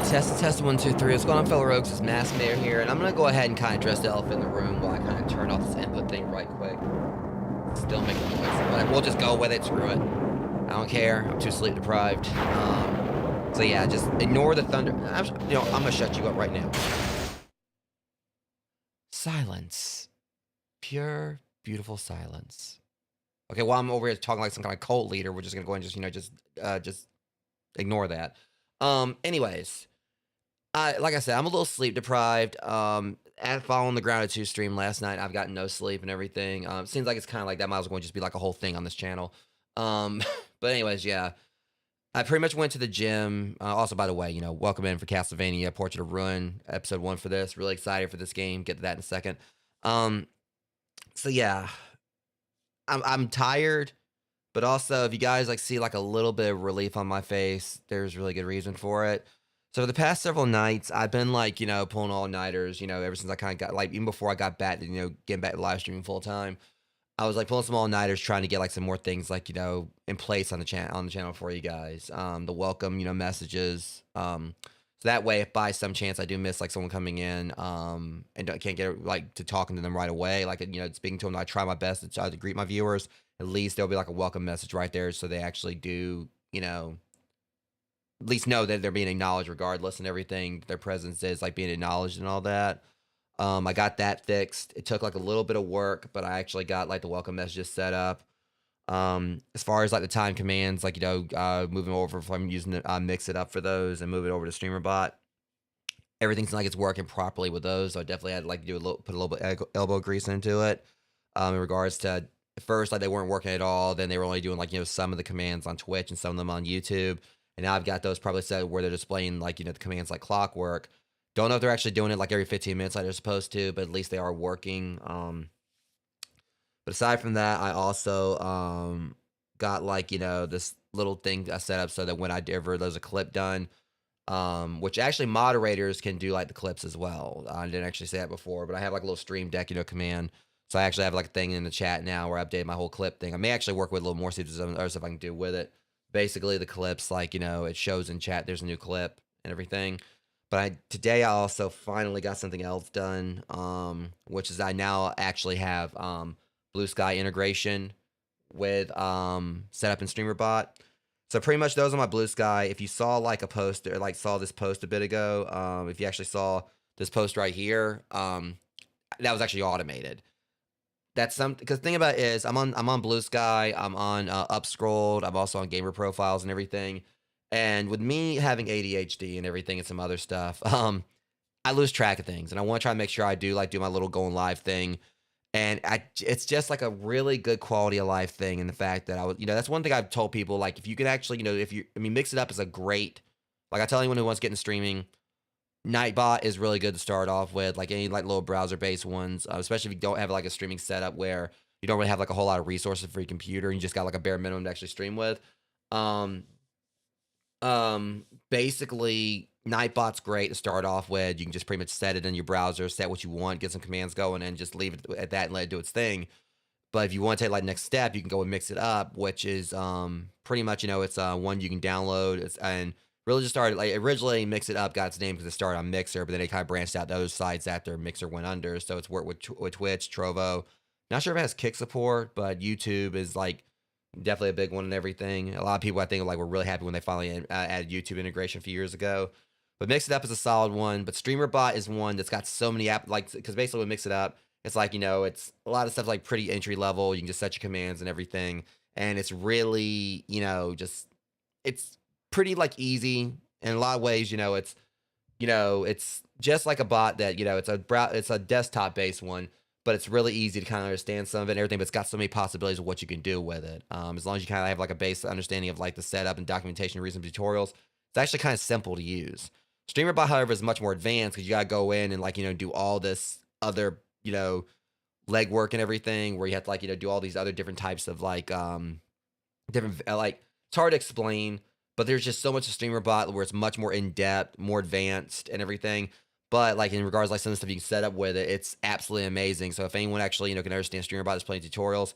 Test 1, 2, 3. What's going on, fellow rogues? It's Mass Mayor here, and I'm gonna go ahead and kind of address the elephant in the room while I kind of turn off this input thing right quick. Still making noise, but we'll just go with it. Screw it. I don't care. I'm too sleep deprived. So yeah, just ignore the thunder. I'm gonna shut you up right now. Silence. Pure, beautiful silence. Okay, while I'm over here talking like some kind of cult leader, we're just gonna go and just ignore that. Anyways. Like I said, I'm a little sleep deprived. At following the Grounded 2 stream last night, I've gotten no sleep and everything. Seems like it's kind of like that might as well just be like a whole thing on this channel. But anyways, yeah. I pretty much went to the gym. Also, by the way, welcome in for Castlevania, Portrait of Ruin, episode 1 for this. Really excited for this game. Get to that in a second. So yeah. I'm tired, but also if you guys see like a little bit of relief on my face, there's really good reason for it. So the past several nights, I've been pulling all-nighters, ever since I kind of got even before I got back to, getting back to live streaming full time. I was pulling some all-nighters trying to get some more things in place on the channel for you guys. The welcome, messages. So that way, if by some chance I do miss someone coming in, and can't get to talking to them right away, speaking to them, I try my best to try to greet my viewers. At least there'll be a welcome message right there, so they actually do, at least know that they're being acknowledged regardless and everything. Their presence is being acknowledged and all that. I got that fixed. It took a little bit of work, but I actually got the welcome messages set up. As far as the time commands, moving over if I'm using it, mix it up for those and move it over to StreamerBot. Everything's it's working properly with those. So I definitely had to put a little bit elbow grease into it. In regards to at first they weren't working at all. Then they were only doing some of the commands on Twitch and some of them on YouTube. And now I've got those probably set where they're displaying the commands like clockwork. Don't know if they're actually doing it every 15 minutes like they're supposed to, but at least they are working. But aside from that, I also got this little thing I set up so that when there's a clip done, which actually moderators can do the clips as well. I didn't actually say that before, but I have a little stream deck command. So I actually have a thing in the chat now where I update my whole clip thing. I may actually work with a little more, see if there's some other stuff I can do with it. Basically the clips it shows in chat there's a new clip and everything. But today I also finally got something else done, which is I now actually have Blue Sky integration with set up in StreamerBot. So pretty much those are my Blue Sky. If you saw a post or saw this post a bit ago, if you actually saw this post right here, that was actually automated. That's something, because the thing about it is I'm on Blue Sky, I'm on Upscrolled, I'm also on gamer profiles and everything. And with me having ADHD and everything and some other stuff, I lose track of things, and I want to try to make sure I do do my little going live thing. And it's just a really good quality of life thing. And the fact that that's one thing I've told people, if you could actually, mix it up is a great, I tell anyone who wants to get into streaming, Nightbot is really good to start off with, any little browser-based ones, especially if you don't have a streaming setup where you don't really have a whole lot of resources for your computer and you just got a bare minimum to actually stream with. Basically, Nightbot's great to start off with. You can just pretty much set it in your browser, set what you want, get some commands going, and just leave it at that and let it do its thing. But if you want to take next step, you can go and mix it up, which is pretty much it's one you can download. And really just started originally Mix It Up got its name because it started on Mixer, but then it kind of branched out to other sites after Mixer went under. So it's worked with Twitch, Trovo. Not sure if it has kick support, but YouTube is definitely a big one and everything. A lot of people I think were really happy when they finally added YouTube integration a few years ago. But Mix It Up is a solid one. But StreamerBot is one that's got so many because basically with Mix It Up, it's it's a lot of stuff pretty entry level. You can just set your commands and everything, and it's really just it's pretty easy in a lot of ways. It's just like a bot that it's a desktop based one, but it's really easy to kind of understand some of it and everything. But it's got so many possibilities of what you can do with it. As long as you kind of have a base understanding of the setup and documentation, reasons, tutorials, it's actually kind of simple to use. StreamerBot, however, is much more advanced because you gotta go in and do all this other legwork and everything, where you have to do all these other different types of different it's hard to explain, but there's just so much of StreamerBot where it's much more in depth, more advanced and everything. But in regards some of the stuff you can set up with it, it's absolutely amazing. So if anyone actually can understand StreamerBot, there's plenty of tutorials.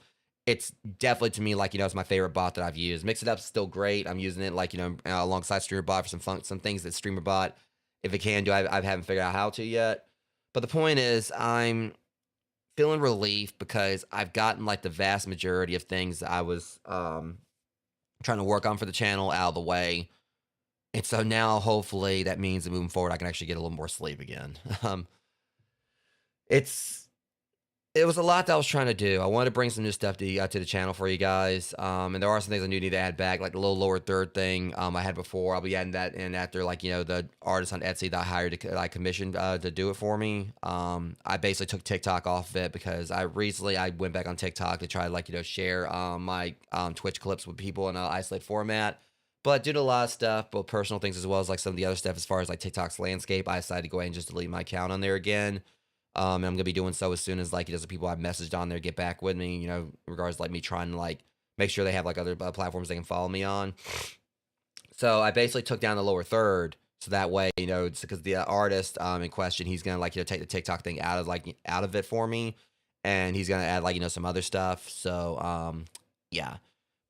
It's definitely to me it's my favorite bot that I've used. Mix It Up's still great. I'm using it alongside StreamerBot for some things that StreamerBot If it can do, I haven't figured out how to yet. But the point is, I'm feeling relief because I've gotten like the vast majority of things that I was trying to work on for the channel out of the way. And so now, hopefully, that means that moving forward, I can actually get a little more sleep again. It's It was a lot that I was trying to do. I wanted to bring some new stuff to the channel for you guys, and there are some things I do need to add back, like the little lower third thing I had before. I'll be adding that in after, like, the artist on Etsy that I hired to I commissioned to do it for me. I basically took TikTok off of it because I went back on TikTok to try to, like, share my Twitch clips with people in an isolated format. But due to a lot of stuff, both personal things as well as like some of the other stuff as far as like TikTok's landscape, I decided to go ahead and just delete my account on there again. And I'm gonna be doing so as soon as like the people I've messaged on there get back with me, in regards to like me trying to like make sure they have like other platforms they can follow me on. So I basically took down the lower third, so that way, it's because the artist in question, he's gonna like take the TikTok thing out of it for me, and he's gonna add like some other stuff. So yeah,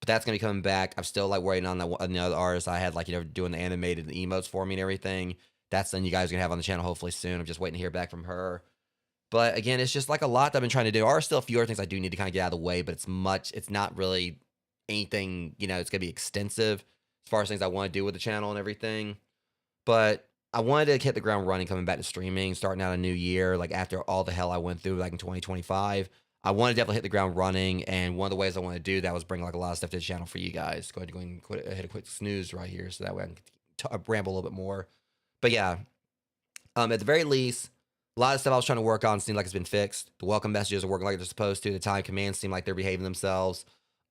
but that's gonna be coming back. I'm still like waiting on another artist I had like doing the animated emotes for me and everything. That's then you guys are gonna have on the channel hopefully soon. I'm just waiting to hear back from her. But again, it's just like a lot that I've been trying to do. There are still a few other things I do need to kind of get out of the way, but it's not really anything, it's going to be extensive as far as things I want to do with the channel and everything. But I wanted to hit the ground running coming back to streaming, starting out a new year, like after all the hell I went through like in 2025. I want to definitely hit the ground running. And one of the ways I want to do that was bring like a lot of stuff to the channel for you guys. Go ahead and hit a quick snooze right here so that way I can ramble a little bit more. But yeah, at the very least, a lot of stuff I was trying to work on seemed like it's been fixed. The welcome messages are working like they're supposed to. The time commands seem like they're behaving themselves.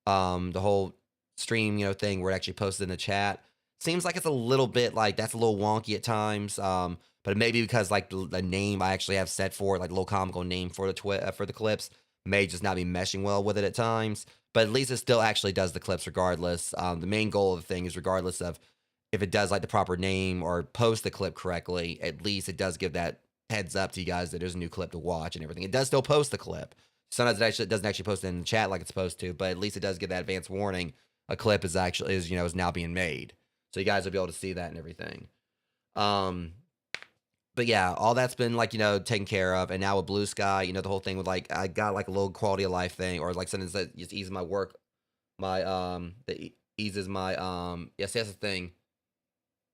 The whole stream, thing where it actually posted in the chat seems like it's a little bit like that's a little wonky at times. But it may be because like the name I actually have set for it, like the little comical name for the clips, may just not be meshing well with it at times. But at least it still actually does the clips regardless. The main goal of the thing is regardless of if it does like the proper name or post the clip correctly, at least it does give that heads up to you guys that there's a new clip to watch and everything. It does still post the clip. Sometimes it doesn't actually post it in the chat like it's supposed to, but at least it does give that advance warning. A clip is now being made, so you guys will be able to see that and everything. But yeah, all that's been like taken care of, and now with Blue Sky, the whole thing with like I got like a little quality of life thing, or like something that just eases my work, that eases my yes, that's the thing.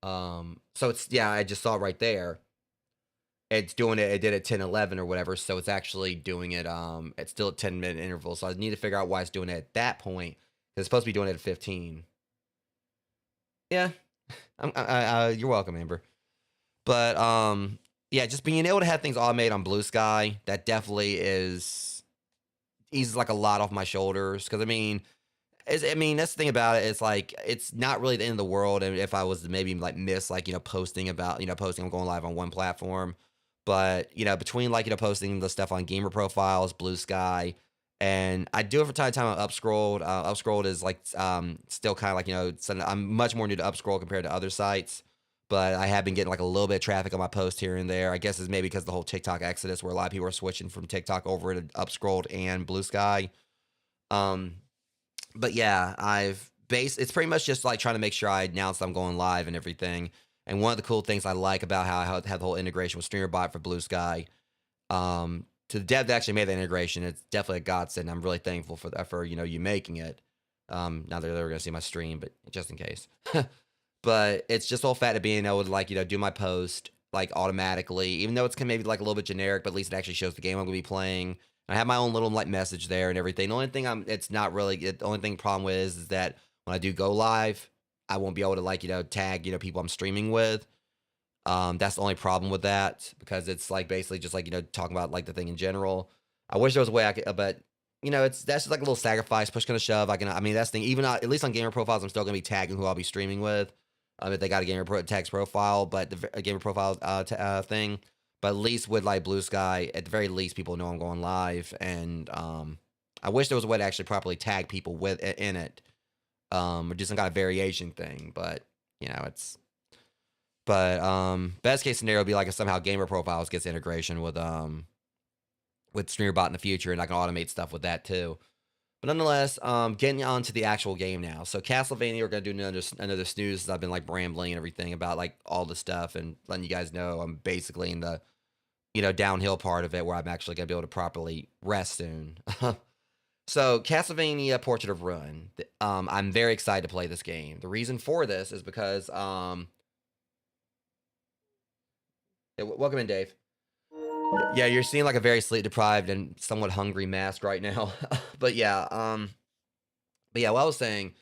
So it's I just saw it right there. It's doing it. It did it 10:11 or whatever, so it's actually doing it. It's still at 10-minute intervals. So I need to figure out why it's doing it at that point. It's supposed to be doing it at 15. Yeah, you're welcome, Amber. But yeah, just being able to have things automated on Blue Sky, that definitely eases like a lot off my shoulders. Because that's the thing about it. It's like it's not really the end of the world. And if I was to maybe like miss like posting about posting, I'm going live on one platform. But between like posting the stuff on Gamer Profiles, Blue Sky, and I do it from time to time on Upscrolled. Upscrolled is like still kind of like I'm much more new to Upscroll compared to other sites, but I have been getting like a little bit of traffic on my post here and there. I guess it's maybe because the whole TikTok exodus, where a lot of people are switching from TikTok over to Upscrolled and Blue Sky. But yeah, it's pretty much just like trying to make sure I announce I'm going live and everything. And one of the cool things I like about how I have the whole integration with StreamerBot for Blue Sky, to the dev that actually made that integration, it's definitely a godsend. I'm really thankful for you making it. Not that they're going to see my stream, but just in case. But it's just all fact of being able to like do my post like automatically, even though it's maybe like a little bit generic, but at least it actually shows the game I'm going to be playing. I have my own little like message there and everything. The only thing the only thing problem with is that when I do go live, I won't be able to like tag people I'm streaming with. That's the only problem with that, because it's like basically just like talking about like the thing in general. I wish there was a way I could, but that's just like a little sacrifice. Push gonna shove. That's the thing. Even at least on Gamer Profiles, I'm still gonna be tagging who I'll be streaming with. If they got a Tags profile, but the Gamer Profile thing. But at least with like Blue Sky, at the very least, people know I'm going live, and I wish there was a way to actually properly tag people in it, or do some kind of variation thing. But best case scenario would be like if somehow Gamer Profiles gets integration with StreamerBot in the future, and I can automate stuff with that too. But nonetheless, getting on to the actual game now. So Castlevania, we're gonna do another snooze. I've been like rambling and everything about like all the stuff and letting you guys know I'm basically in the downhill part of it where I'm actually gonna be able to properly rest soon. So Castlevania Portrait of Ruin. I'm very excited to play this game. The reason for this is because welcome in, Dave. Yeah, you're seeing like a very sleep deprived and somewhat hungry mask right now. But yeah, what I was saying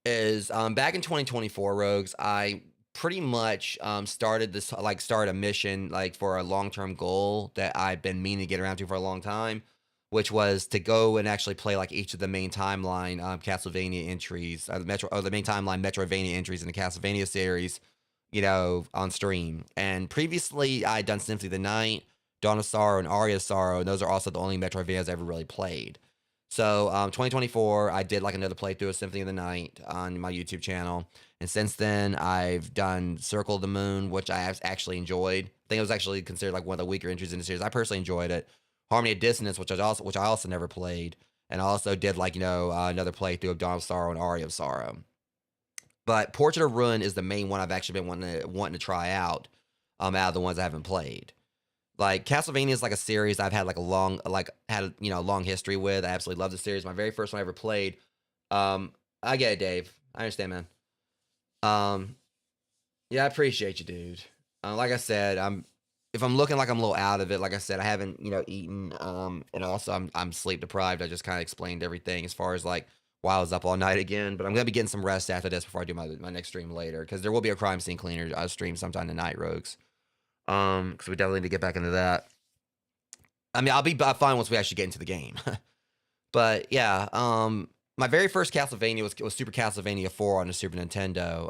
is back in 2024, Rogues, I pretty much started a mission like for a long-term goal that I've been meaning to get around to for a long time, which was to go and actually play like each of the main timeline Castlevania entries, the main timeline Metroidvania entries in the Castlevania series, on stream. And previously I'd done Symphony of the Night, Dawn of Sorrow, and Aria of Sorrow, and those are also the only Metroidvanias I ever really played. So 2024, I did like another playthrough of Symphony of the Night on my YouTube channel. And since then, I've done Circle of the Moon, which I have actually enjoyed. I think it was actually considered like one of the weaker entries in the series. I personally enjoyed it. Harmony of Dissonance, which I also never played. And I also did like, another playthrough of Dawn of Sorrow and Aria of Sorrow. But Portrait of Ruin is the main one I've actually been wanting to try out of the ones I haven't played. Like Castlevania is like a series I've had like a long history with. I absolutely love the series. My very first one I ever played. I get it, Dave. I understand, man. Yeah, I appreciate you, dude. Like I said, if I'm looking like I'm a little out of it, like I said, I haven't eaten. And also I'm sleep deprived. I just kind of explained everything as far as like why I was up all night again. But I'm gonna be getting some rest after this before I do my next stream later, because there will be a crime scene cleaner stream sometime tonight, Rogues. Because we definitely need to get back into that. I mean, I'll be fine once we actually get into the game. But yeah, my very first Castlevania was Super Castlevania 4 on the Super Nintendo.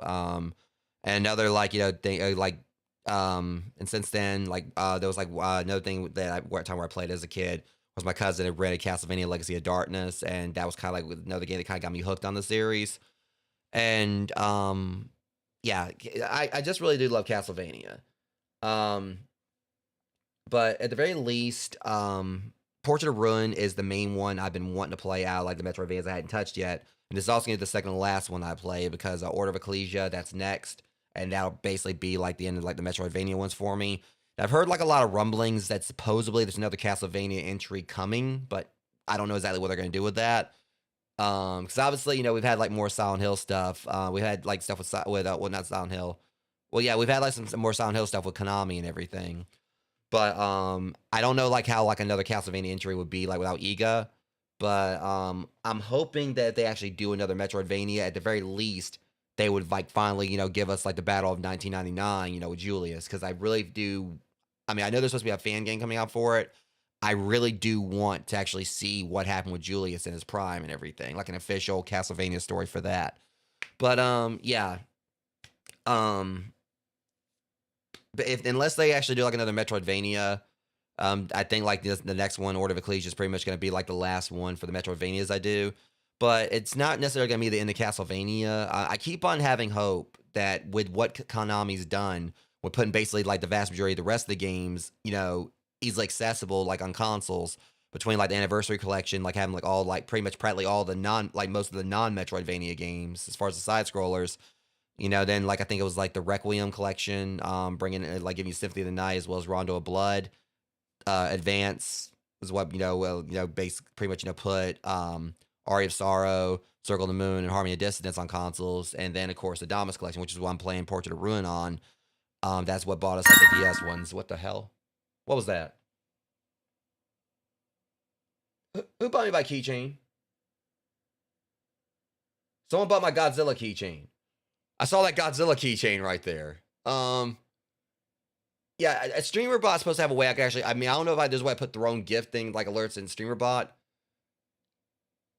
And another like thing and since then there was like another thing that time where I played as a kid was my cousin had rented Castlevania Legacy of Darkness, and that was kind of like another game that kind of got me hooked on the series. And yeah, I just really do love Castlevania. But at the very least, Portrait of Ruin is the main one I've been wanting to play out, like the Metroidvanias I hadn't touched yet. And this is also going to be the second to last one I play, because Order of Ecclesia, that's next. And that'll basically be like the end of like the Metroidvania ones for me. And I've heard like a lot of rumblings that supposedly there's another Castlevania entry coming, but I don't know exactly what they're going to do with that. Because obviously, we've had like more Silent Hill stuff. We've had like stuff with well, not Silent Hill. Well, yeah, we've had like some more Silent Hill stuff with Konami and everything. But I don't know like how like another Castlevania entry would be like without Iga. But I'm hoping that if they actually do another Metroidvania, at the very least, they would like finally, give us like the Battle of 1999, with Julius. Because I really do. I mean, I know there's supposed to be a fan game coming out for it. I really do want to actually see what happened with Julius in his prime and everything, like an official Castlevania story for that. But yeah. But unless they actually do like another Metroidvania, I think like the next one, Order of Ecclesia, is pretty much going to be like the last one for the Metroidvanias I do. But it's not necessarily going to be the end of Castlevania. I keep on having hope that with what Konami's done, with putting basically like the vast majority of the rest of the games, easily accessible like on consoles, between like the Anniversary Collection, like having like all like pretty much practically all the most of the non-Metroidvania games as far as the side scrollers. Then like I think it was like the Requiem collection, bringing in like giving you Symphony of the Night as well as Rondo of Blood. Advance is what pretty much put Aria of Sorrow, Circle of the Moon, and Harmony of Dissonance on consoles, and then of course the Damas collection, which is what I'm playing Portrait of Ruin on. That's what bought us like the DS ones. What the hell? What was that? Who bought me my keychain? Someone bought my Godzilla keychain. I saw that Godzilla keychain right there. Yeah, a streamer bot's supposed to have a way I can actually. I mean, I don't know if there's a way I put their own gifting like alerts in streamer bot.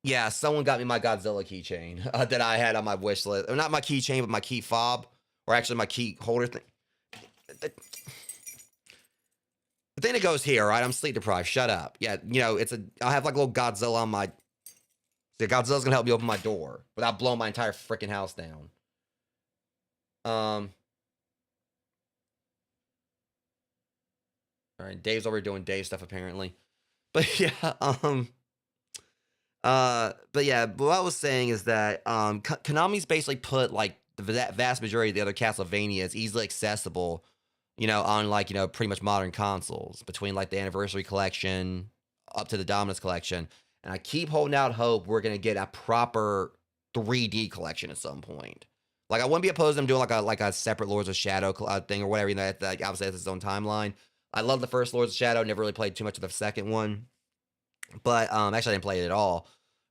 Yeah, someone got me my Godzilla keychain that I had on my wish list. Or not my keychain, but my key fob, or actually my key holder thing. The thing that goes here, right? I'm sleep deprived. Shut up. Yeah, I'll have like a little Godzilla on my. The Godzilla's gonna help me open my door without blowing my entire freaking house down. All right, Dave's over doing Dave stuff apparently, but yeah, But yeah, but what I was saying is that Konami's basically put like that vast majority of the other Castlevanias easily accessible, on like pretty much modern consoles between like the Anniversary Collection up to the Dominus Collection, and I keep holding out hope we're gonna get a proper 3D collection at some point. Like I wouldn't be opposed to them doing like a separate Lords of Shadow thing or whatever. That obviously has its own timeline. I love the first Lords of Shadow. Never really played too much of the second one, but actually I didn't play it at all.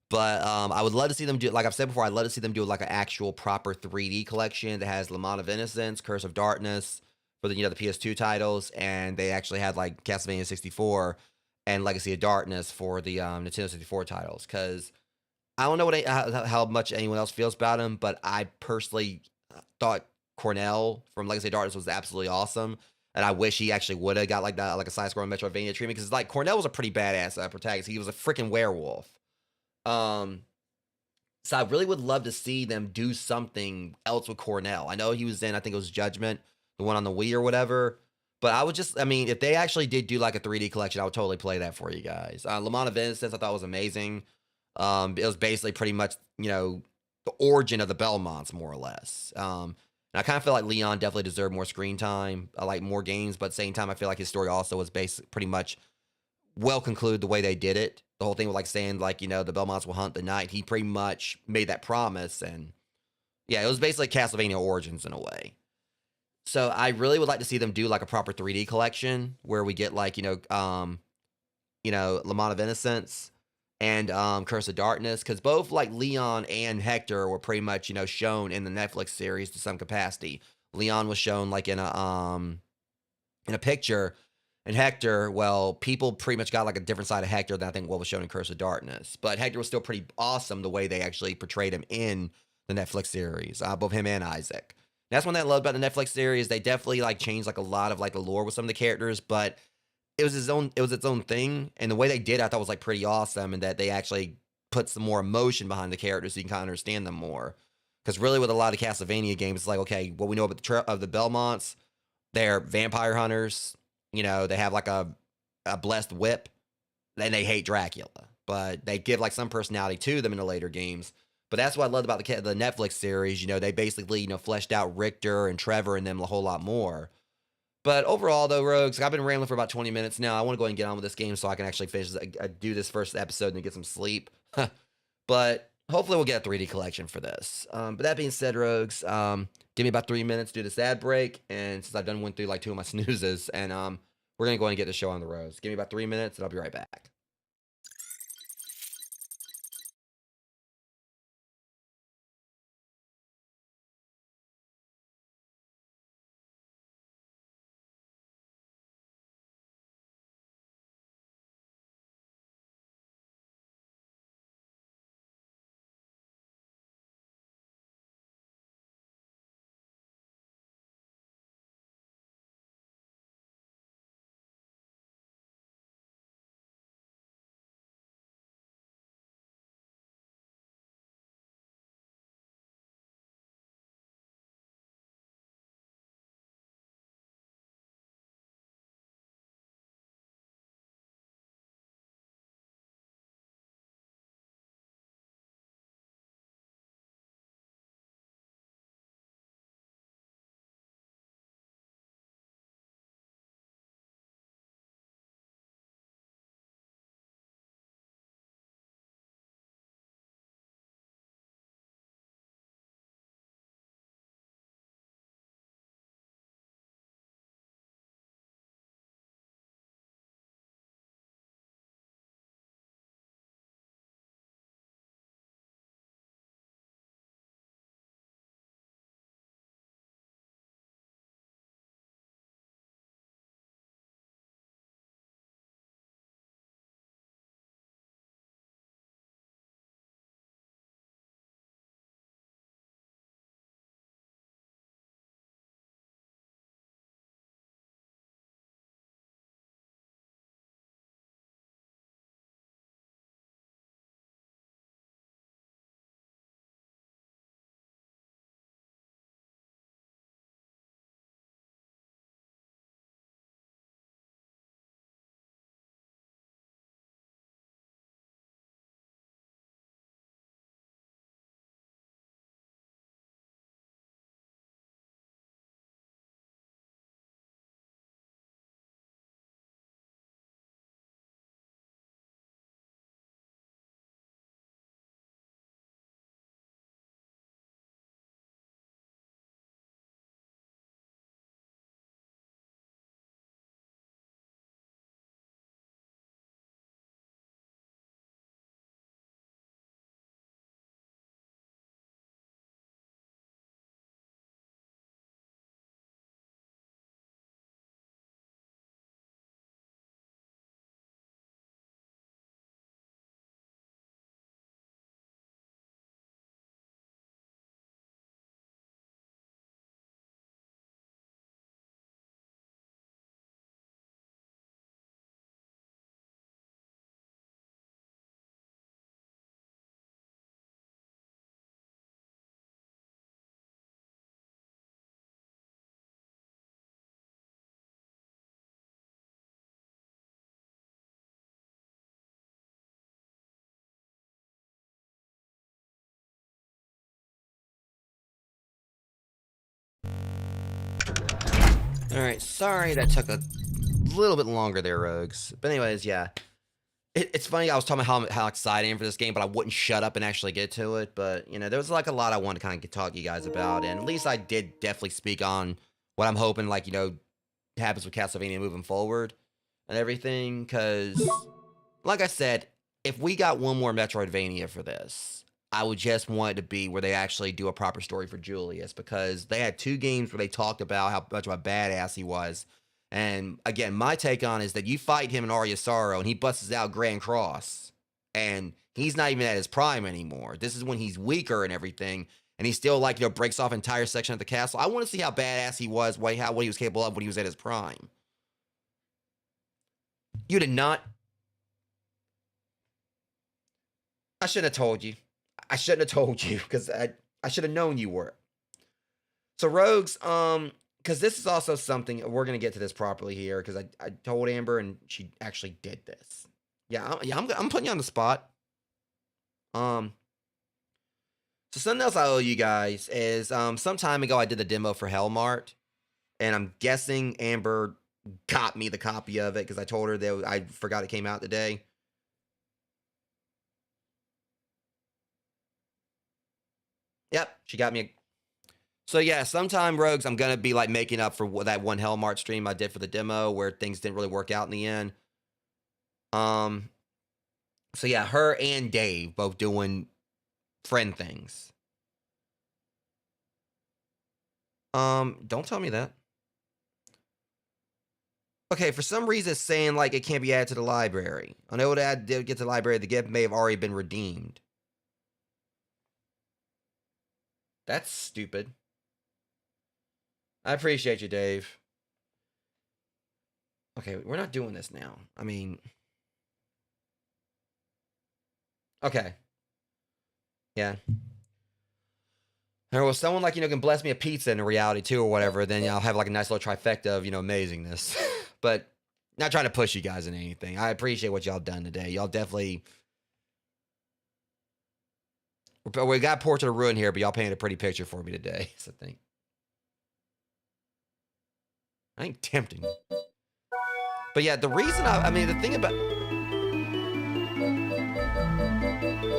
But I would love to see them do, like I've said before, I'd love to see them do like an actual proper 3D collection that has Lament of Innocence, Curse of Darkness for the PS2 titles, and they actually had like Castlevania 64 and Legacy of Darkness for the Nintendo 64 titles. Because I don't know how much anyone else feels about him, but I personally thought Cornell from Legacy of Darkness was absolutely awesome. And I wish he actually would have got like that, like a side-scrolling Metroidvania treatment, because like Cornell was a pretty badass protagonist. He was a freaking werewolf. Um, so I really would love to see them do something else with Cornell. I know he was in, I think it was Judgment, the one on the Wii or whatever. But I mean, if they actually did do like a 3D collection, I would totally play that for you guys. Lamont of Innocence, I thought was amazing. It was basically pretty much, the origin of the Belmonts, more or less. And I kind of feel like Leon definitely deserved more screen time. I like more games, but at the same time, I feel like his story also was based pretty much well concluded the way they did it. The whole thing with like saying like, the Belmonts will hunt the night. He pretty much made that promise, and yeah, it was basically Castlevania Origins in a way. So I really would like to see them do like a proper 3D collection where we get like, Lament of Innocence and Curse of Darkness, because both like Leon and Hector were pretty much, shown in the Netflix series to some capacity. Leon was shown like in a picture. And Hector, well, people pretty much got like a different side of Hector than I think what was shown in Curse of Darkness. But Hector was still pretty awesome the way they actually portrayed him in the Netflix series, both him and Isaac. That's one thing I love about the Netflix series. They definitely like changed like a lot of like the lore with some of the characters, but it was its own thing. And the way they did, I thought was like pretty awesome, and that they actually put some more emotion behind the characters so you can kind of understand them more. Because really, with a lot of Castlevania games, it's like, okay, what we know about of the Belmonts, they're vampire hunters. They have like a blessed whip, and they hate Dracula, but they give like some personality to them in the later games. But that's what I loved about the Netflix series. They basically fleshed out Richter and Trevor and them a whole lot more. But overall, though, Rogues, I've been rambling for about 20 minutes now. I want to go ahead and get on with this game so I can actually finish, do this first episode and get some sleep. But hopefully we'll get a 3D collection for this. But that being said, Rogues, give me about 3 minutes to do this ad break. And since I've went through like 2 of my snoozes, and we're going to go ahead and get the show on the road. Give me about 3 minutes, and I'll be right back. Alright, sorry that took a little bit longer there, Rogues. But anyways, yeah. It's funny, I was talking about how excited I am for this game, but I wouldn't shut up and actually get to it. But, you know, there was like a lot I wanted to kind of talk to you guys about. And at least I did definitely speak on what I'm hoping, like, you know, happens with Castlevania moving forward and everything. Because, like I said, if we got one more Metroidvania for this, I would just want it to be where they actually do a proper story for Julius. Because they had 2 games where they talked about how much of a badass he was. And again, my take on is that you fight him in Arya Sorrow and he busts out Grand Cross. And he's not even at his prime anymore. This is when he's weaker and everything. And he still, like, you know, breaks off an entire section of the castle. I want to see how badass he was, what he was capable of when he was at his prime. You did not. I shouldn't have told you. I shouldn't have told you because I should have known you were. So, Rogues, because this is also something, we're going to get to this properly here, because I told Amber, and she actually did this. Yeah, I'm putting you on the spot. So something else I owe you guys is, some time ago I did the demo for Hellmart, and I'm guessing Amber got me the copy of it, because I told her that I forgot it came out today. Yep, she got me a... So yeah, sometime, Rogues, I'm gonna be like making up for that one Hellmart stream I did for the demo where things didn't really work out in the end. So yeah, her and Dave both doing friend things. Don't tell me that. Okay, for some reason it's saying like it can't be added to the library. I know that did get to the library, the gift may have already been redeemed. That's stupid. I appreciate you, Dave. Okay, we're not doing this now. I mean... Okay. Yeah. Or well, someone like, you know, can bless me a pizza in reality too or whatever, then I'll have like a nice little trifecta of, you know, amazingness. But not trying to push you guys in anything. I appreciate what y'all done today. Y'all definitely... We got Portrait of Ruin here, but y'all painted a pretty picture for me today, so I think. I ain't tempting. But yeah, the reason I mean, the thing about...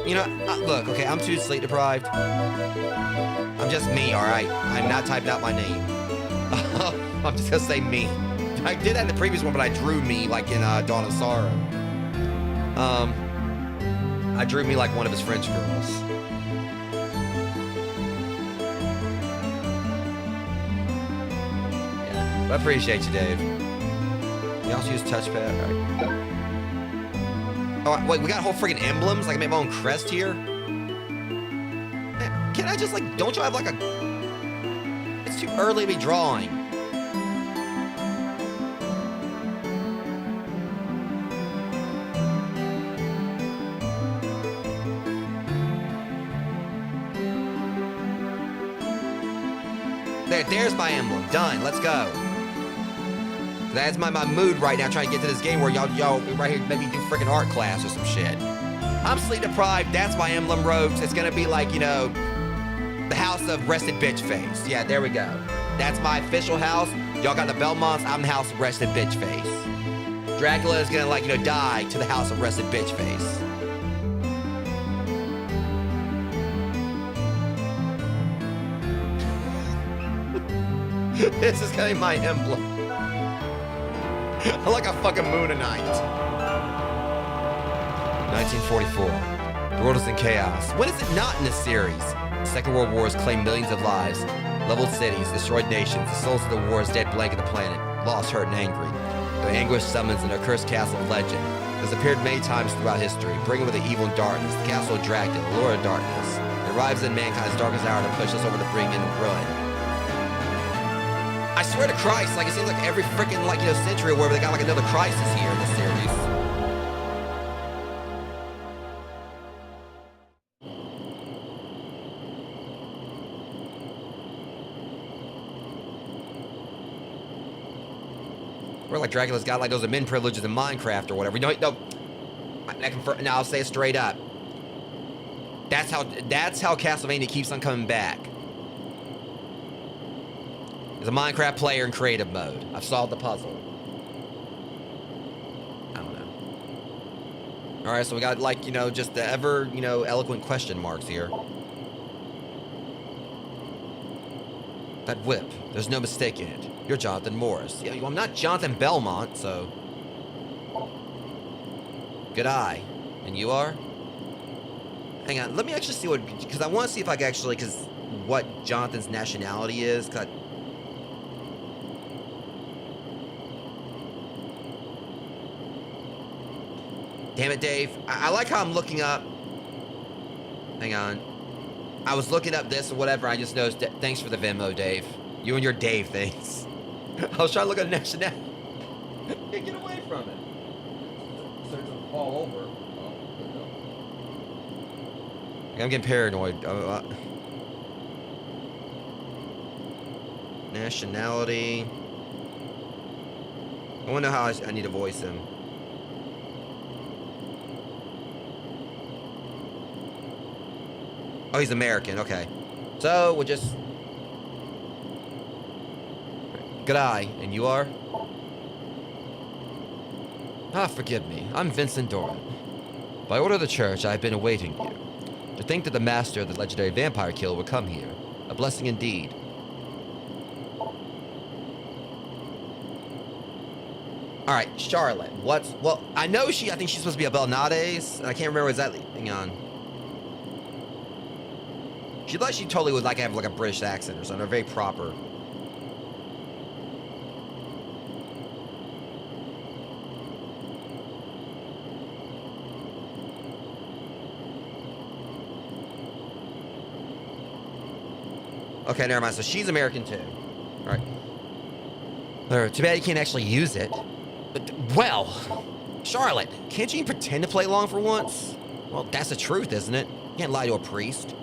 You know, look, okay, I'm too sleep deprived. I'm just me, alright? I'm not typing out my name. I'm just gonna say me. I did that in the previous one, but I drew me, like in Dawn of Sorrow. I drew me like one of his French girls. Yeah, but I appreciate you, Dave. You also use touchpad, alright. Oh, wait, we got whole freaking emblems? Like, I made my own crest here? Can I just, like, don't you have, like, a... It's too early to be drawing. There's my emblem. Done. Let's go. That's my mood right now, trying to get to this game where y'all right here maybe do freaking art class or some shit. I'm sleep deprived. That's my emblem, Rogues. It's gonna be like, you know, the house of rested bitch face. Yeah, there we go. That's my official house. Y'all got the Belmonts. I'm the house of rested bitch face. Dracula is gonna, like, you know, die to the house of rested bitch face. This is gonna be my emblem. Like a fucking Moonanite. 1944. The world is in chaos. When is it not in this series? Second World War has claimed millions of lives, leveled cities, destroyed nations. The souls of the war is dead blanket the planet, lost, hurt, and angry. The anguish summons an accursed castle of legend. It has appeared many times throughout history, bringing with it evil and darkness. The castle of Dracula, the lord of darkness. It arrives in mankind's darkest hour to push us over the brink into ruin. I swear to Christ, like, it seems like every freaking, like, you know, century or wherever they got, like, another crisis here in this series. Or like Dracula's got, like, those admin privileges in Minecraft or whatever. No, now I'll say it straight up. That's how Castlevania keeps on coming back. As a Minecraft player in creative mode, I've solved the puzzle. I don't know. All right, so we got, like, you know, just the ever, you know, eloquent question marks here. That whip, there's no mistaking it. You're Jonathan Morris. Yeah, well, I'm not Jonathan Belmont, so... Good eye. And you are? Hang on, let me actually see what... Because I want to see if I can actually... Because what Jonathan's nationality is. Cause Damn it, Dave. I like how I'm looking up... Hang on. I was looking up this or whatever. I just noticed... Thanks for the Venmo, Dave. You and your Dave things. I was trying to look at nationality. Can't get away from it. So it's gonna fall over. Oh, I'm getting paranoid. Nationality. I wonder how I need to voice him. Oh, he's American. Okay. So we'll just... Good eye. And you are? Ah, forgive me. I'm Vincent Doran. By order of the church, I have been awaiting you. To think that the master of the legendary vampire killer would come here. A blessing indeed. Alright, Charlotte. What's... Well, I know she... I think she's supposed to be a Belnades. And I can't remember exactly... Hang on. She like she totally would like have like a British accent or something. Very proper. Okay, never mind. So she's American too. All right. Too bad you can't actually use it. But, well, Charlotte, can't you even pretend to play along for once? Well, that's the truth, isn't it? You can't lie to a priest.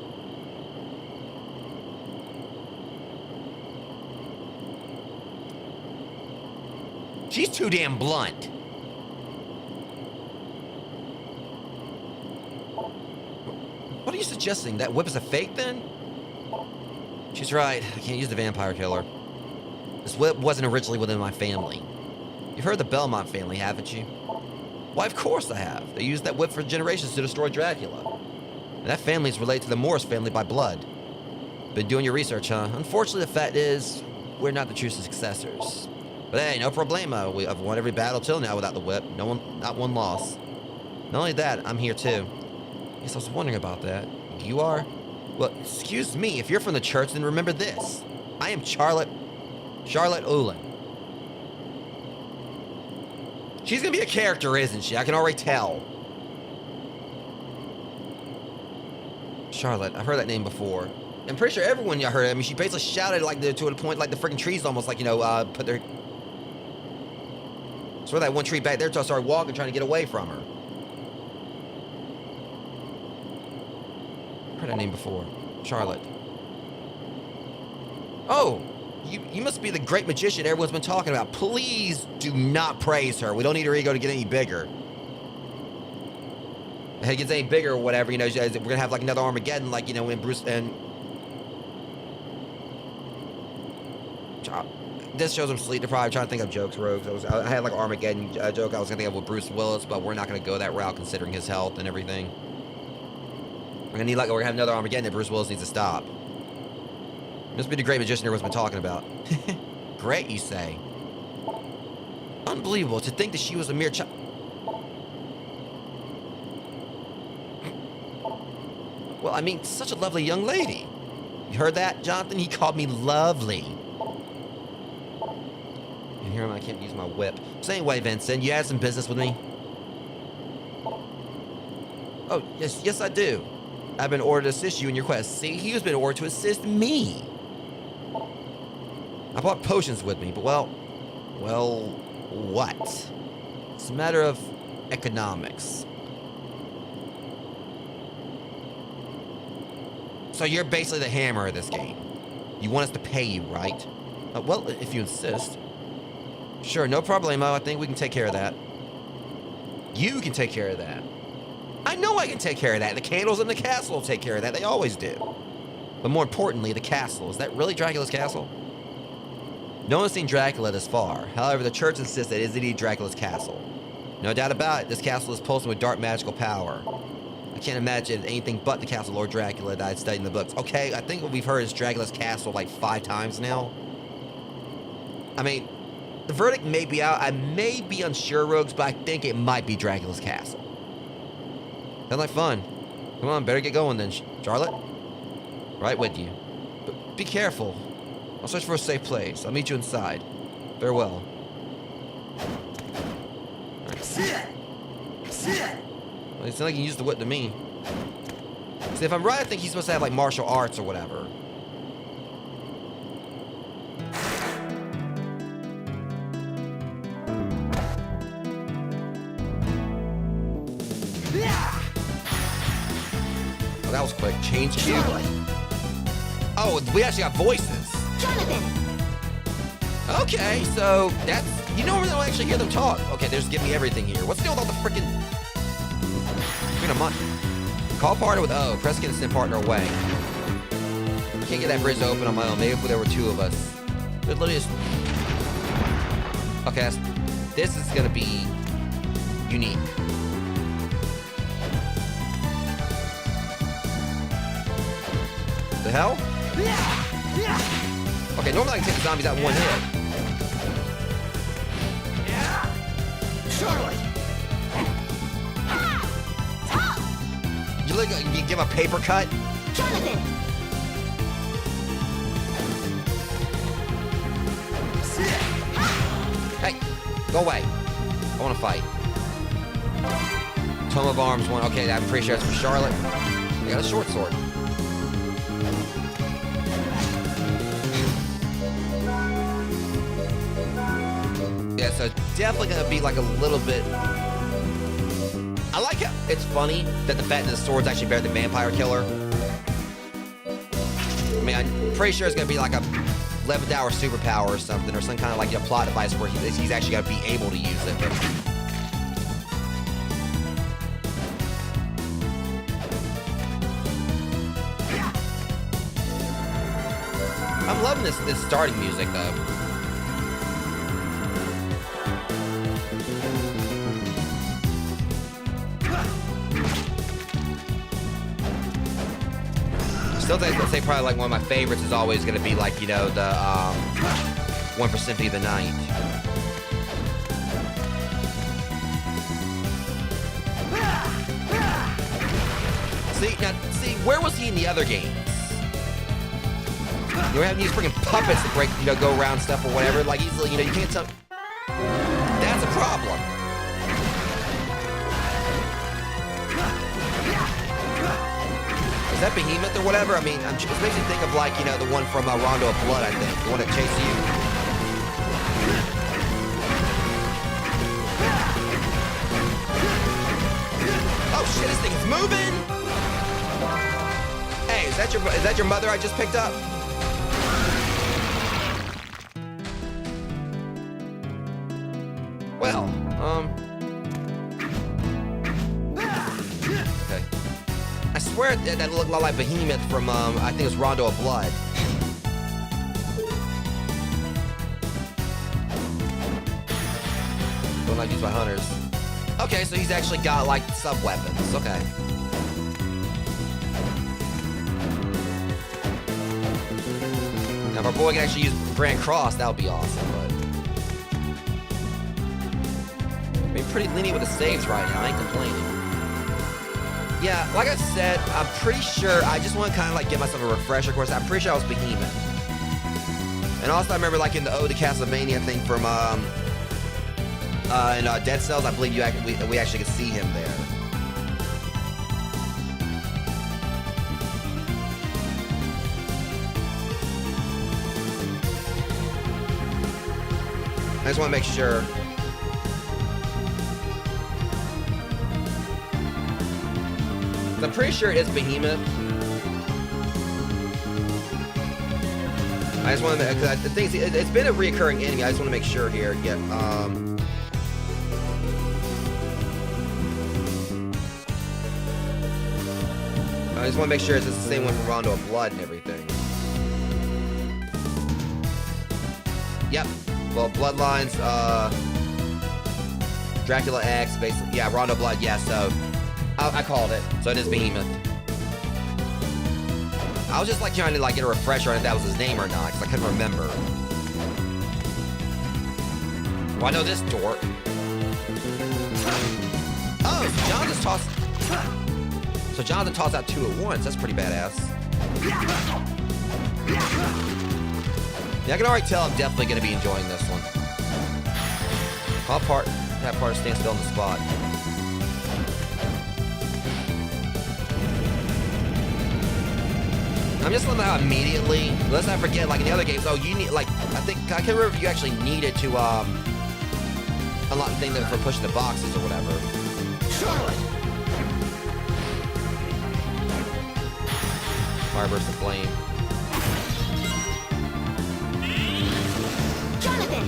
She's too damn blunt. What are you suggesting? That whip is a fake, then? She's right. I can't use the vampire killer. This whip wasn't originally within my family. You've heard the Belmont family, haven't you? Why, of course I have. They used that whip for generations to destroy Dracula. And that family's related to the Morris family by blood. Been doing your research, huh? Unfortunately, the fact is, we're not the true successors. But hey, no problemo. I've won every battle till now without the whip. Not one loss. Not only that, I'm here too. Yes, I was wondering about that. You are? Well, excuse me, if you're from the church, then remember this. I am Charlotte Ullin. She's gonna be a character, isn't she? I can already tell. Charlotte, I've heard that name before. I'm pretty sure everyone heard it. I mean, she basically shouted like to a point like the freaking trees almost like, you know, put their... So that one tree back there until I started walking, trying to get away from her. Heard that name before. Charlotte. Oh, you must be the great magician everyone's been talking about. Please do not praise her. We don't need her ego to get any bigger. If it gets any bigger or whatever, you know, we're gonna have like another Armageddon, like, you know, when Bruce and... This shows I'm sleep deprived. Trying to think of jokes, Rogues. I had like an Armageddon joke I was gonna think of with Bruce Willis, but we're not gonna go that route considering his health and everything. We're gonna have another Armageddon that Bruce Willis needs to stop. Must be the great magician everyone's been talking about. Great, you say? Unbelievable to think that she was a mere child. Well, I mean, such a lovely young lady. You heard that, Jonathan? He called me lovely. And here I can't use my whip. So anyway, Vincent, you had some business with me? Oh, yes I do. I've been ordered to assist you in your quest. See, he has been ordered to assist me. I brought potions with me, but well, what? It's a matter of economics. So you're basically the hammer of this game. You want us to pay you, right? Well, if you insist. Sure, no problemo. I think we can take care of that. You can take care of that. I know I can take care of that. The candles in the castle will take care of that. They always do. But more importantly, the castle. Is that really Dracula's castle? No one's seen Dracula this far. However, the church insists that it is indeed Dracula's castle. No doubt about it, this castle is pulsing with dark magical power. I can't imagine anything but the castle of Lord Dracula that I'd studied in the books. Okay, I think what we've heard is Dracula's castle like 5 times now. I mean, the verdict may be out. I may be unsure, Rogues, but I think it might be Dracula's castle. Sounds like fun. Come on, better get going then, Charlotte. Right with you. But be careful. I'll search for a safe place. I'll meet you inside. Farewell. Right. Well, it's not like he used the whip to me. See, if I'm right, I think he's supposed to have like martial arts or whatever. Oh, that was quick. Change cube. Oh, we actually got voices. Jonathan. Okay, so that's... You normally don't actually hear them talk. Okay, they just give me everything here. What's the deal with all the freaking... Call partner with O. Press against send partner away. Can't get that bridge open on my own. Maybe if there were 2 of us. But literally just... Okay, this is gonna be... unique. The hell? Okay, normally I can take the zombies out in 1 hit. Charlotte. You look like you give a paper cut? Jonathan. Hey, go away. I want to fight. Tome of Arms 1. Okay, I'm pretty sure that's for Charlotte. I got a short sword. Yeah, so definitely gonna be like a little bit... I like how it's funny that the fact that the sword's actually better than Vampire Killer. I mean, I'm pretty sure it's gonna be like a 11th hour superpower or something, or some kind of like a plot device where he's actually gonna be able to use it. But... I'm loving this starting music though. Still think I'd say probably like one of my favorites is always going to be like, you know, the one for Symphony of the Night. See, where was he in the other games? You know, having these freaking puppets to break, you know, go around stuff or whatever. Like easily, you know, you can't tell. That's a problem. Is that Behemoth or whatever? I mean, it makes me think of like, you know, the one from Rondo of Blood, I think. The one that chased you. Oh shit, this thing's moving! Hey, is that your mother I just picked up? Well, okay. I swear that looked a lot like Behemoth from, I think it was Rondo of Blood. Don't like used by hunters. Okay, so he's actually got, like, sub-weapons. Okay. Now, if our boy can actually use Grand Cross, that would be awesome, but... I mean, pretty lenient with the saves right now. I ain't complaining. Yeah, like I said, I'm pretty sure, I just want to kind of like get myself a refresher course. I'm pretty sure I was Behemoth. And also I remember like in the Ode to Castlevania thing from, in Dead Cells, I believe we actually could see him there. I just want to make sure. I'm pretty sure it's Behemoth. I just want to, because the thing is, it's been a reoccurring enemy. I just want to make sure here. Yeah. I just want to make sure it's the same one from Rondo of Blood and everything. Yep. Well, Bloodlines, Dracula X, basically. Yeah, Rondo Blood, yeah, so I called it. So it is Behemoth. I was just like trying to like get a refresher on if that was his name or not, because I couldn't remember. Well, I know this dork. Oh, so Jonathan tossed. So Jonathan tossed out 2 at once. That's pretty badass. Yeah, I can already tell I'm definitely going to be enjoying this one. That part stands still on the spot. I'm just letting out immediately. Let's not forget, like in the other games, oh, you need, like, I can't remember if you actually needed to, unlock the thing for pushing the boxes or whatever. Charlotte! Fire burst of flame. Jonathan!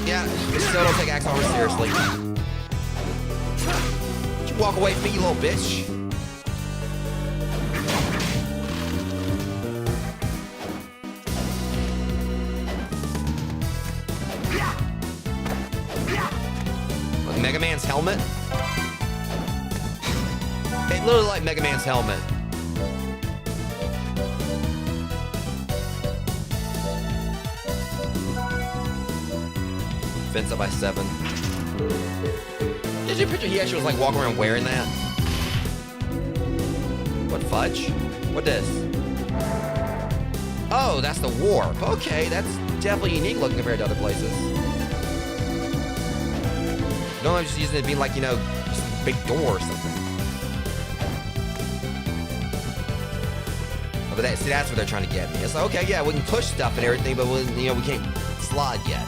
Yeah, this still don't take axe armor seriously. Don't you walk away from me, you little bitch. Like Mega Man's helmet? It literally like Mega Man's helmet. Fence up by 7. Did you picture he actually was like walking around wearing that? What fudge? What this? Oh, that's the warp. Okay, that's definitely unique looking compared to other places. No, I'm just using it being like, you know, just a big door or something. Oh, but see, that's what they're trying to get me. It's like, okay, yeah, we can push stuff and everything, but we can't slide yet.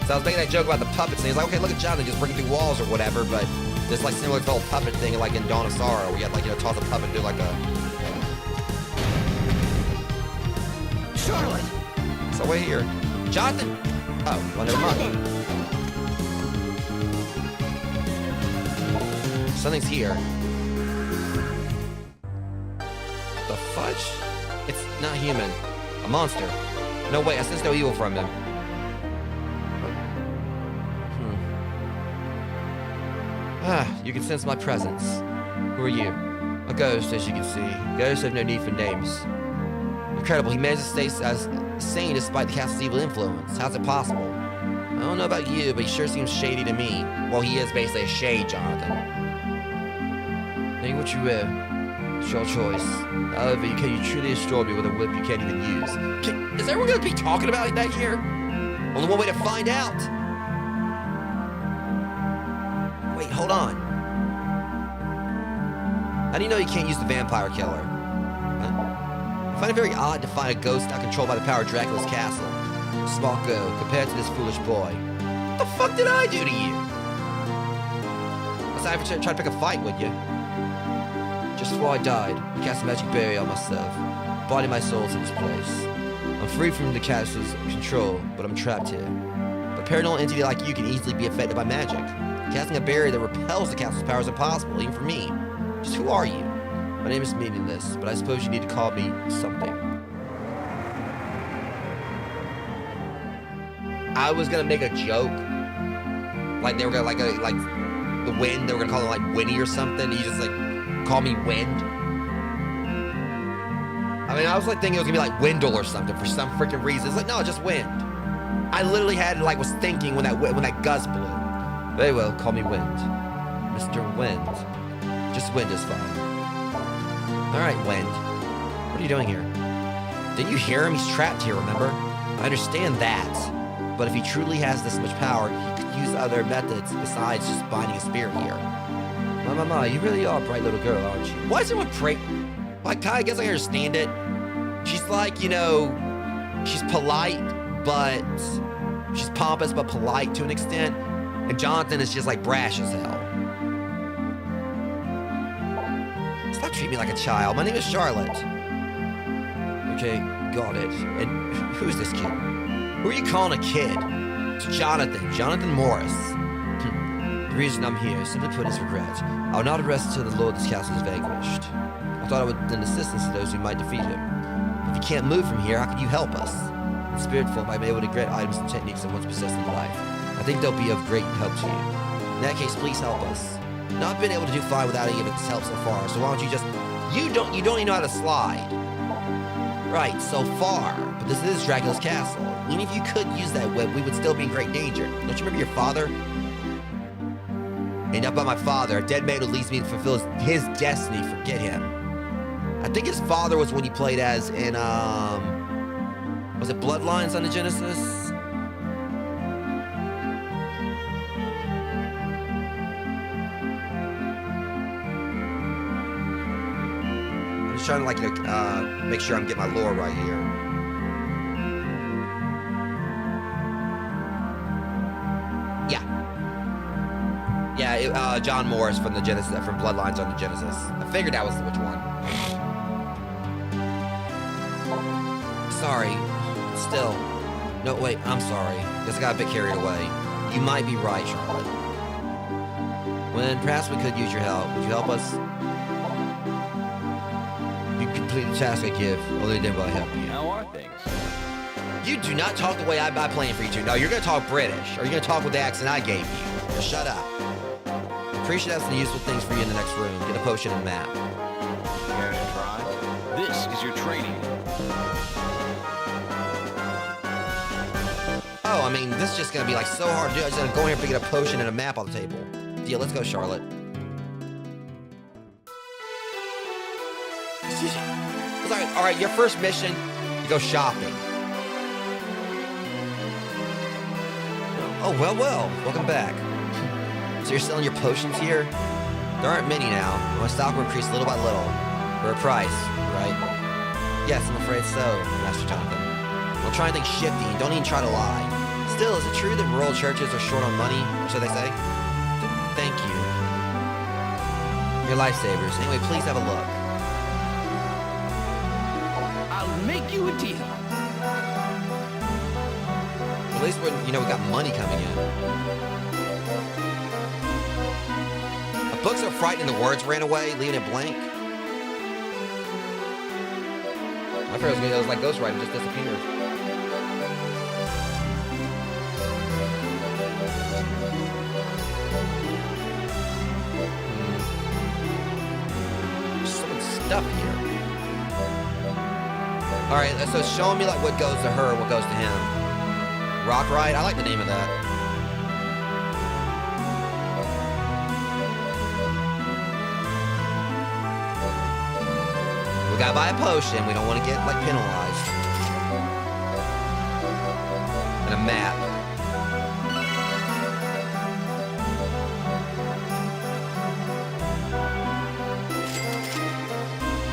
So I was making that joke about the puppets, and he's like, okay, look at Jonathan just breaking through walls or whatever, but it's like similar to the whole puppet thing, like in Dawn of Sorrow, where you had like, you know, toss a puppet through like a... Charlotte! So wait here. Jonathan! Oh, well, never mind. Something's here. The fudge? It's not human. A monster. No, wait, I sense no evil from him. Ah, you can sense my presence. Who are you? A ghost, as you can see. Ghosts have no need for names. Incredible, he managed to stay sane despite the castle's evil influence. How's it possible? I don't know about you, but he sure seems shady to me. Well, he is basically a shade, Jonathan. Think what you will. It's your choice. However, can you truly destroy me with a whip you can't even use? Is everyone going to be talking about that here? Only one way to find out. Wait, hold on. How do you know you can't use the vampire killer? Huh? I find it very odd to find a ghost not controlled by the power of Dracula's castle. A small girl compared to this foolish boy. What the fuck did I do to you? Let's not even try to pick a fight, would you? Just before I died, I cast a magic barrier on myself, binding my soul to this place. I'm free from the castle's control, but I'm trapped here. A paranormal entity like you can easily be affected by magic. Casting a barrier that repels the castle's power is impossible, even for me. Just who are you? My name is meaningless, but I suppose you need to call me something. I was gonna make a joke, like they were gonna like the wind. They were gonna call it like Winnie or something. You just like call me Wind. I mean, I was like thinking it was gonna be like Wendell or something for some freaking reason. It's like no, just Wind. I literally was thinking when that gust blew. Very well, call me Wind. Mr. Wind. Just Wind is fine. Alright, Wind. What are you doing here? Didn't you hear him? He's trapped here, remember? I understand that. But if he truly has this much power, he could use other methods besides just binding a spirit here. My, you really are a bright little girl, aren't you? Why is everyone I guess I understand it. She's like, you know, she's polite, but... She's pompous, but polite to an extent. And Jonathan is just like brash as hell. Stop treating me like a child. My name is Charlotte. Okay, got it. And who's this kid? Who are you calling a kid? It's Jonathan. Jonathan Morris. reason I'm here, simply put, is regret. I will not rest until the lord of this castle is vanquished. I thought I would lend assistance to those who might defeat him. If you can't move from here, how can you help us? In spirit form, I may be able to grant items and techniques that once possessed in life. I think they'll be of great help to you. In that case, please help us. Now, I've been able to do fine without any of its help so far, so why don't you just... You don't even know how to slide. Right, so far. But this is Dracula's castle. Even if you could use that web, we would still be in great danger. Don't you remember your father? And up by my father, a dead man who leads me to fulfill his destiny. Forget him. I think his father was when he played as in, was it Bloodlines on the Genesis? I'm just trying to, like, make sure I'm getting my lore right here. Yeah, John Morris from the Genesis, from Bloodlines on the Genesis. I figured that was which one. Sorry. Still. No, wait, I'm sorry. Guess I got a bit carried away. You might be right, Charlotte. Well, then perhaps we could use your help. Would you help us? You complete the task I give. Only then will I help you. How are things? You do not talk the way I plan for you to. No, you're going to talk British. Or you're going to talk with the accent I gave you. So shut up. Appreciate have some useful things for you in the next room. Get a potion and map. Care to try? This is your training. Oh, I mean, this is just gonna be like so hard to do. I'm just gonna go in here and pick a potion and a map on the table. Yeah, let's go, Charlotte. It's like, all right, your first mission, you go shopping. Oh, well, welcome back. So you're selling your potions here? There aren't many now. My stock will increase little by little. For a price, right? Yes, I'm afraid so, Master Jonathan. Don't try anything shifty. Don't even try to lie. Still, is it true that rural churches are short on money? Or so they say? Thank you. Your lifesavers. Anyway, please have a look. I'll make you a deal. At least when, we got money coming in. A book so frightening the words ran away, leaving it blank. My friend was gonna like ghostwriting, just disappeared. There's so much stuff here. Alright, so it's showing me like what goes to her and what goes to him. Rock Ride? I like the name of that. We gotta buy a potion. We don't want to get, like, penalized. And a map.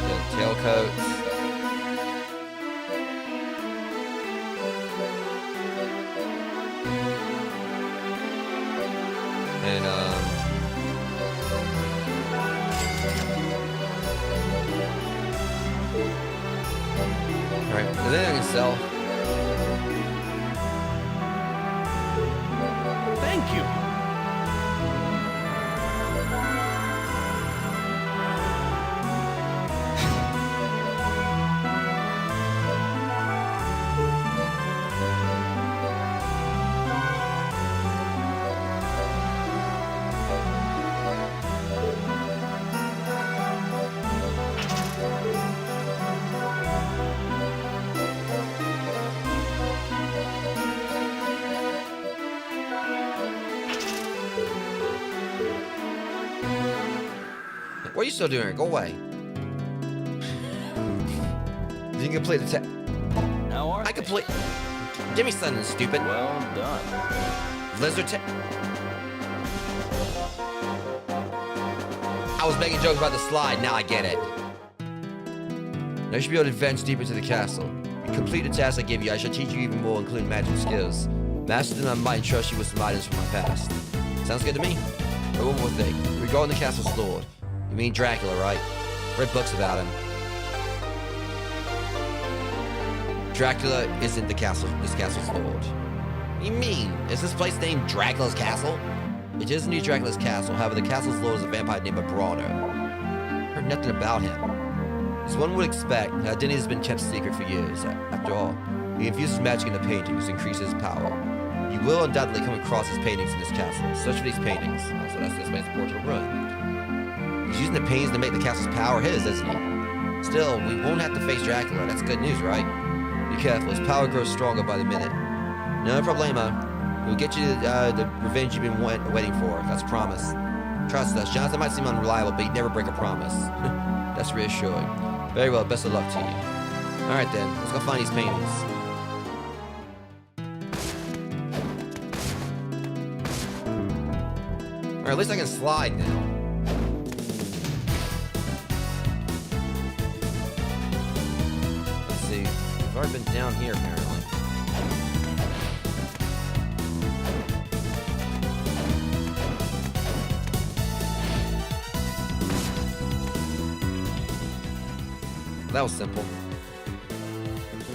Good tailcoats. And, alright, is there anything I can sell? Thank you. What are you still doing? Go away. You can complete the How are I complete. Give me something stupid. Well done. Lizard I was making jokes about the slide. Now I get it. Now you should be able to advance deeper into the castle. You complete the task I give you. I shall teach you even more, including magic skills. Master, then I might entrust you with some items from my past. Sounds good to me. But one more thing. Regarding the castle's lord. You mean Dracula, right? Read books about him. Dracula isn't this castle's lord. What do you mean? Is this place named Dracula's Castle? It is New Dracula's castle. However, the castle's lord is a vampire named Abrado. Heard nothing about him. As one would expect, his identity has been kept secret for years. After all, he infuses magic into paintings to increase his power. You will undoubtedly come across his paintings in this castle. Search for these paintings. So that's this man's portrait of ruin. He's using the paintings to make the castle's power his, isn't he? Still, we won't have to face Dracula. That's good news, right? Be careful. His power grows stronger by the minute. No problemo. We'll get you the revenge you've been waiting for. That's a promise. Trust us. Jonathan might seem unreliable, but he'd never break a promise. That's reassuring. Very well. Best of luck to you. All right, then. Let's go find these paintings. All right, at least I can slide now. Let's see. I've already been down here, apparently. That was simple.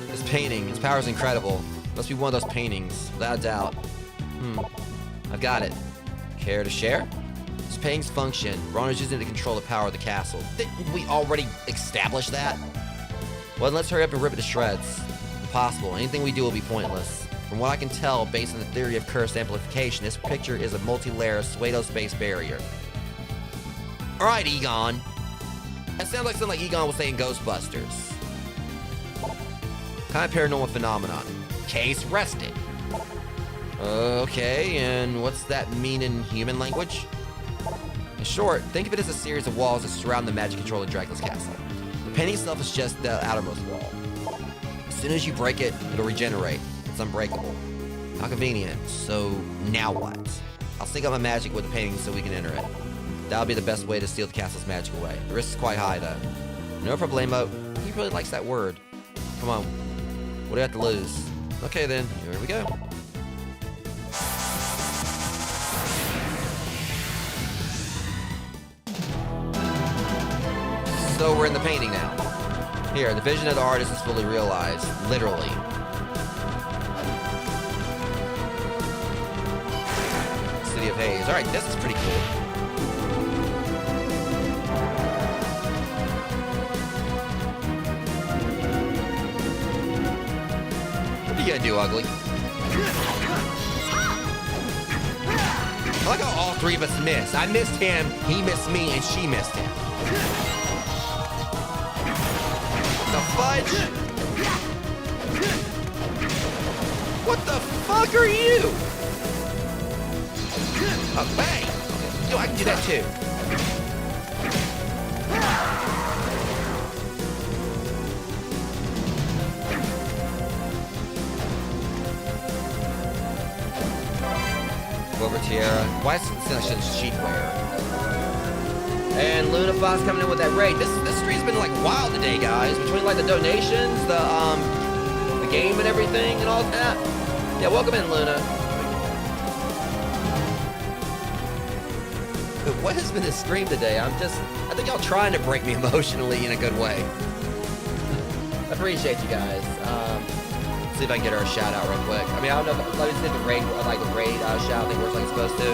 This painting, its power is incredible. Must be one of those paintings, without a doubt. I've got it. Care to share? This painting's function. Ron is using it to control the power of the castle. Didn't we already establish that? Well, then let's hurry up and rip it to shreds. Impossible. Anything we do will be pointless. From what I can tell, based on the theory of cursed amplification, this picture is a multi-layer pseudo-space barrier. Alright, Egon. That sounds like something like Egon would say in Ghostbusters. Kind of paranormal phenomenon. Case rested. Okay, and what's that mean in human language? In short, think of it as a series of walls that surround the magic control of Dracula's castle. The painting itself is just the outermost wall. As soon as you break it, it'll regenerate. It's unbreakable. How convenient. So, now what? I'll sync up my magic with the painting so we can enter it. That'll be the best way to steal the castle's magic away. The risk is quite high, though. No problemo. He really likes that word. Come on. What do I have to lose? Okay, then. Here we go. So we're in the painting now. Here, the vision of the artist is fully realized. Literally. City of Haze. Alright, this is pretty cool. What are you gonna do, ugly? I like how all three of us missed. I missed him, he missed me, and she missed him. The fudge? What the fuck are you? Oh, hey! Yo, I can do that too. Over Tierra. Why is it such cheapware? And Luna Fox coming in with that raid. This stream's been like wild today, guys. Between like the donations, the game and everything and all that. Yeah, welcome in, Luna. What has been this stream today? I think y'all trying to break me emotionally in a good way. I appreciate you guys. See if I can get her a shout out real quick. I mean, I don't know if let me see if the raid shout thing works like it's supposed to.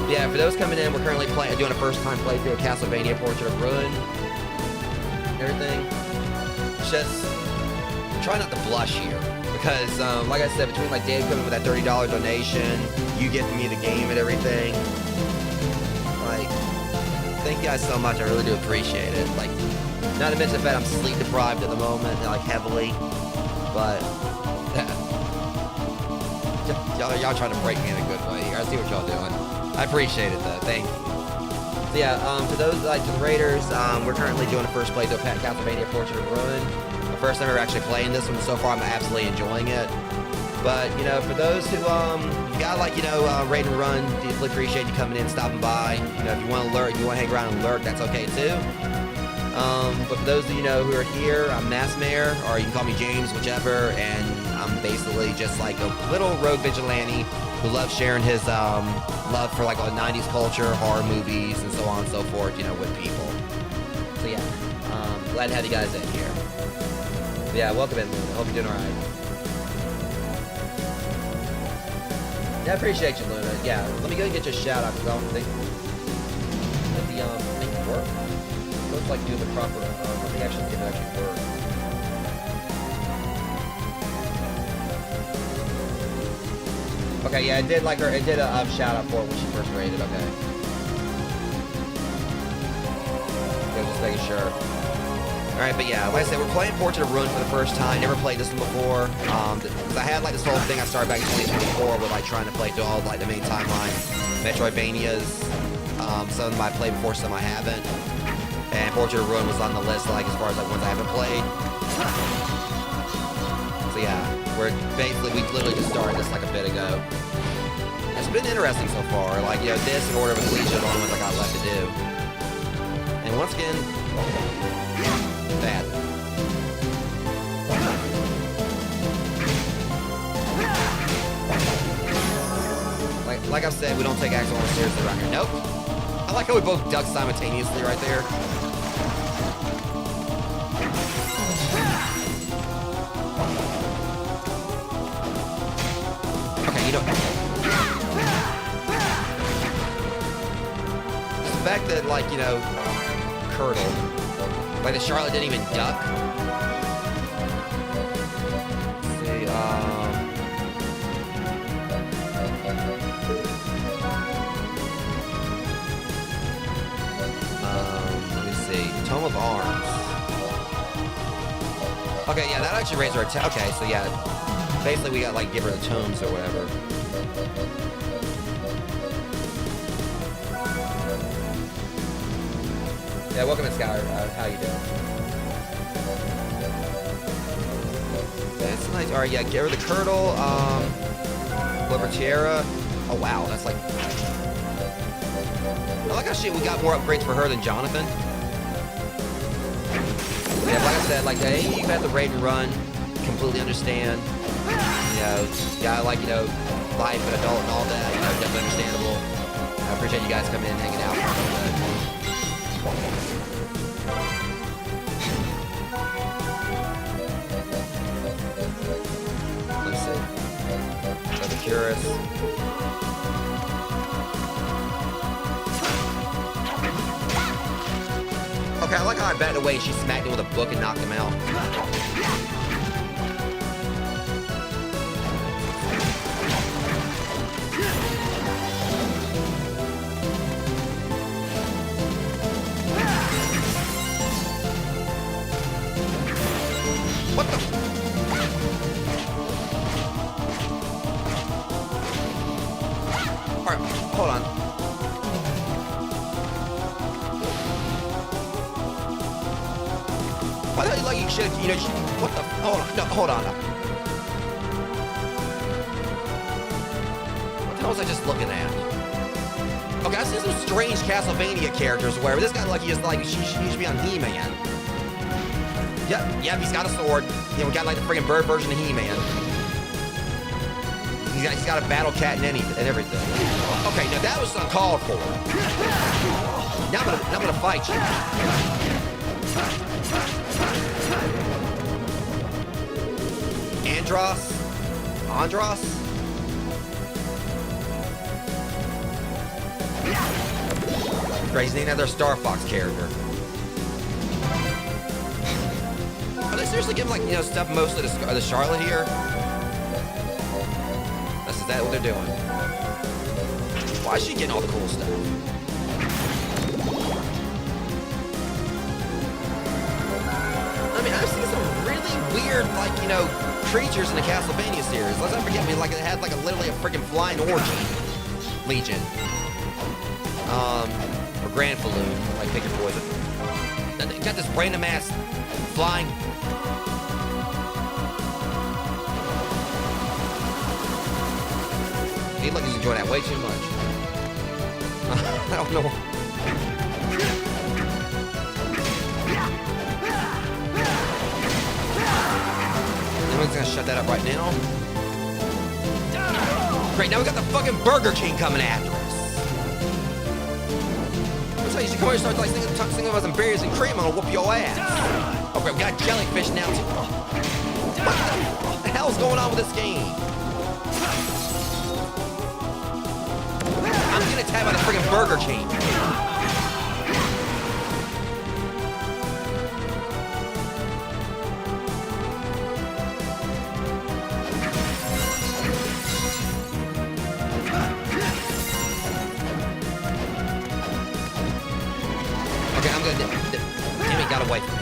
But yeah, for those coming in, we're currently doing a first time playthrough of Castlevania Portrait of Ruin. Everything. Just try not to blush here. Because, like I said, between like Dave coming with that $30 donation, you giving me the game and everything. Like, thank you guys so much. I really do appreciate it. Like, not to mention the fact I'm sleep deprived at the moment, like heavily. But y'all trying to break me in a good way here. I see what y'all doing. I appreciate it though. Thank you. So yeah, for those like the Raiders, we're currently doing a first playthrough of Castlevania Portrait of Ruin. The first time ever actually playing this one. So far, I'm absolutely enjoying it. But you know, for those who got like raid and run, deeply appreciate you coming in, stopping by. You know, if you want to lurk, if you want to hang around and lurk, that's okay too. But for those of you who are here, I'm Mass Mayor, or you can call me James, whichever, and I'm basically just like a little rogue vigilante who loves sharing his love for like a 90s culture, horror movies, and so on and so forth, with people. So yeah, glad to have you guys in here. So yeah, welcome in, Luna. Hope you're doing alright. Yeah, I appreciate you, Luna. Yeah, let me go and get your shout out because I don't think the thing work. Looks like do the proper. Let me actually get it actually work. Okay, yeah, it did like her. It did a shout out for it when she first rated. Okay. Yeah, just making sure. Alright, but yeah, like I said, we're playing Portrait of Ruin for the first time. Never played this one before. Because I had like this whole thing I started back in 2024 with like trying to play through all like the main timeline metroidvanias. Some of them I played before, some I haven't. And Portrait of Ruin was on the list like as far as like ones I haven't played. So yeah, we're basically we literally just started this like a bit ago. It's been interesting so far. Like, you know, this in Order of Ecclesia are the only ones I got left to do. And once again, bad. Like I've said, we don't take Axel seriously around here. Nope. I like how we both ducked simultaneously right there. Okay, you know. The fact that, like, you know, Curdle. Like, the Charlotte didn't even duck. Let's see, let me see. Tome of Arms. Okay, yeah, that actually raised our attack. Okay, so yeah. Basically, we got, like, give her the tomes or whatever. Yeah, welcome to Skyler. How you doing? That's nice. All right, yeah, give her the Curdle, Libertiera. Oh, wow, that's like... I like how shit we got more upgrades for her than Jonathan. Yeah, like I said, like, hey, you've had the raid and run. Completely understand. You know, yeah, like, you know, life and adult and all that. You know, definitely understandable. I appreciate you guys coming in and hanging out. Let's see. So the Curus. Okay, I like how I backed away. She smacked him with a book and knocked him out. What the? Alright, hold on. Why the hell you like you should, you know, what the? Hold on, no, hold on. What the hell was I just looking at? Okay, I've seen some strange Castlevania characters where this guy like he just like she should be on He-Man. Yep, he's got a sword. You know, we got like the friggin' bird version of He-Man. He's got a battle cat and everything. Okay, now that was uncalled for. Now I'm gonna fight you. Andros? Great, he's named after a Star Fox character. Are they seriously giving, like, you know, stuff mostly to the Charlotte here? Is that what they're doing? Why is she getting all the cool stuff? I mean, I've seen some really weird, like, you know, creatures in the Castlevania series. Let's not forget, I mean, like, it had, like, literally a freaking flying orgy. Legion. Or Grand Falloon, like, pick your poison. They got this random ass flying. He look, he's enjoying that way too much. I don't know. Anyone's gonna shut that up right now? Great, now we got the fucking Burger King coming after us. Looks like you should come here and start like singing about some berries and cream. I'm gonna whoop your ass. Okay, we got jellyfish now too. What the hell's going on with this game? getting attacked by the freaking burger chain. Okay, I'm gonna. Jimmy got away from me.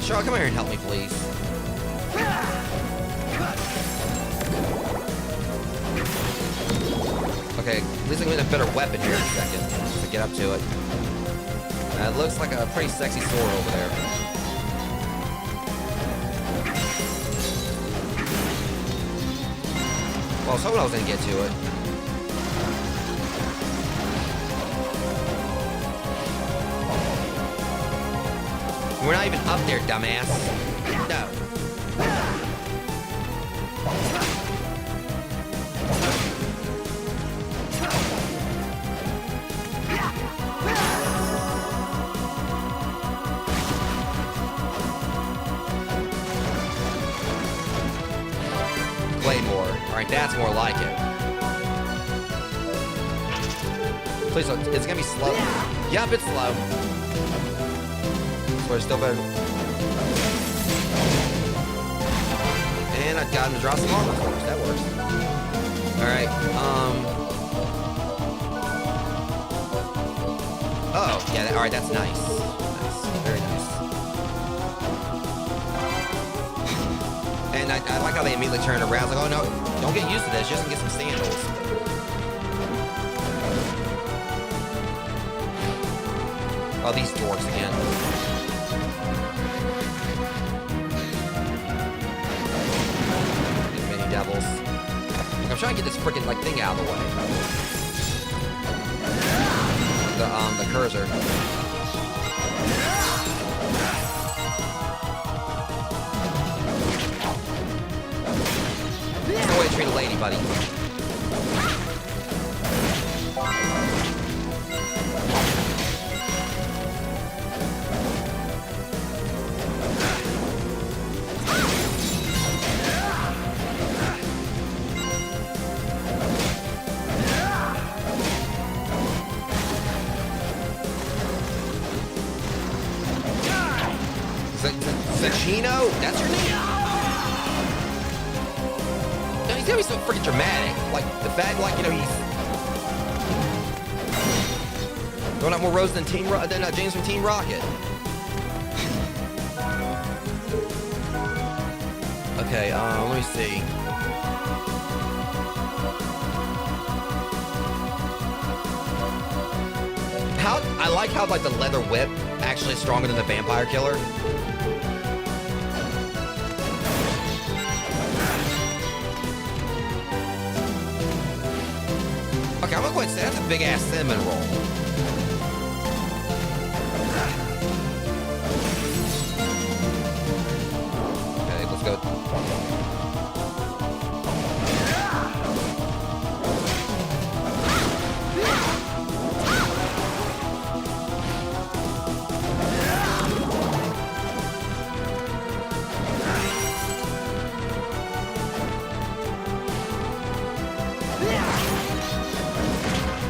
Charlotte, come here and help me, please. Okay, at least I can get a better weapon here in a second to get up to it. It looks like a pretty sexy sword over there. Well, I was hoping I was gonna get to it. We're not even up there, dumbass. No. Claymore. Alright, that's more like it. Please don't. It's gonna be slow. Yep, it's slow. We're still better. And I've got him to draw some armor for us. That works. Alright, oh, yeah, alright, that's nice. Nice. Very nice. And I like how they immediately turned around. It's like, oh no, don't get used to this, just to get some sandals. Oh, these dorks again. Devils. I'm trying to get this freaking like thing out of the way. The cursor. There's no way to treat a lady, buddy. Zacchino? That's your name? No, he's gonna be so freaking dramatic. Like, the fact, like, you know, he's throwing out more roses than James from Team Rocket. Okay, let me see. I like how, like, the leather whip actually is stronger than the vampire killer. Okay, I'm gonna go ahead and say that's a big ass cinnamon roll. Okay, let's go.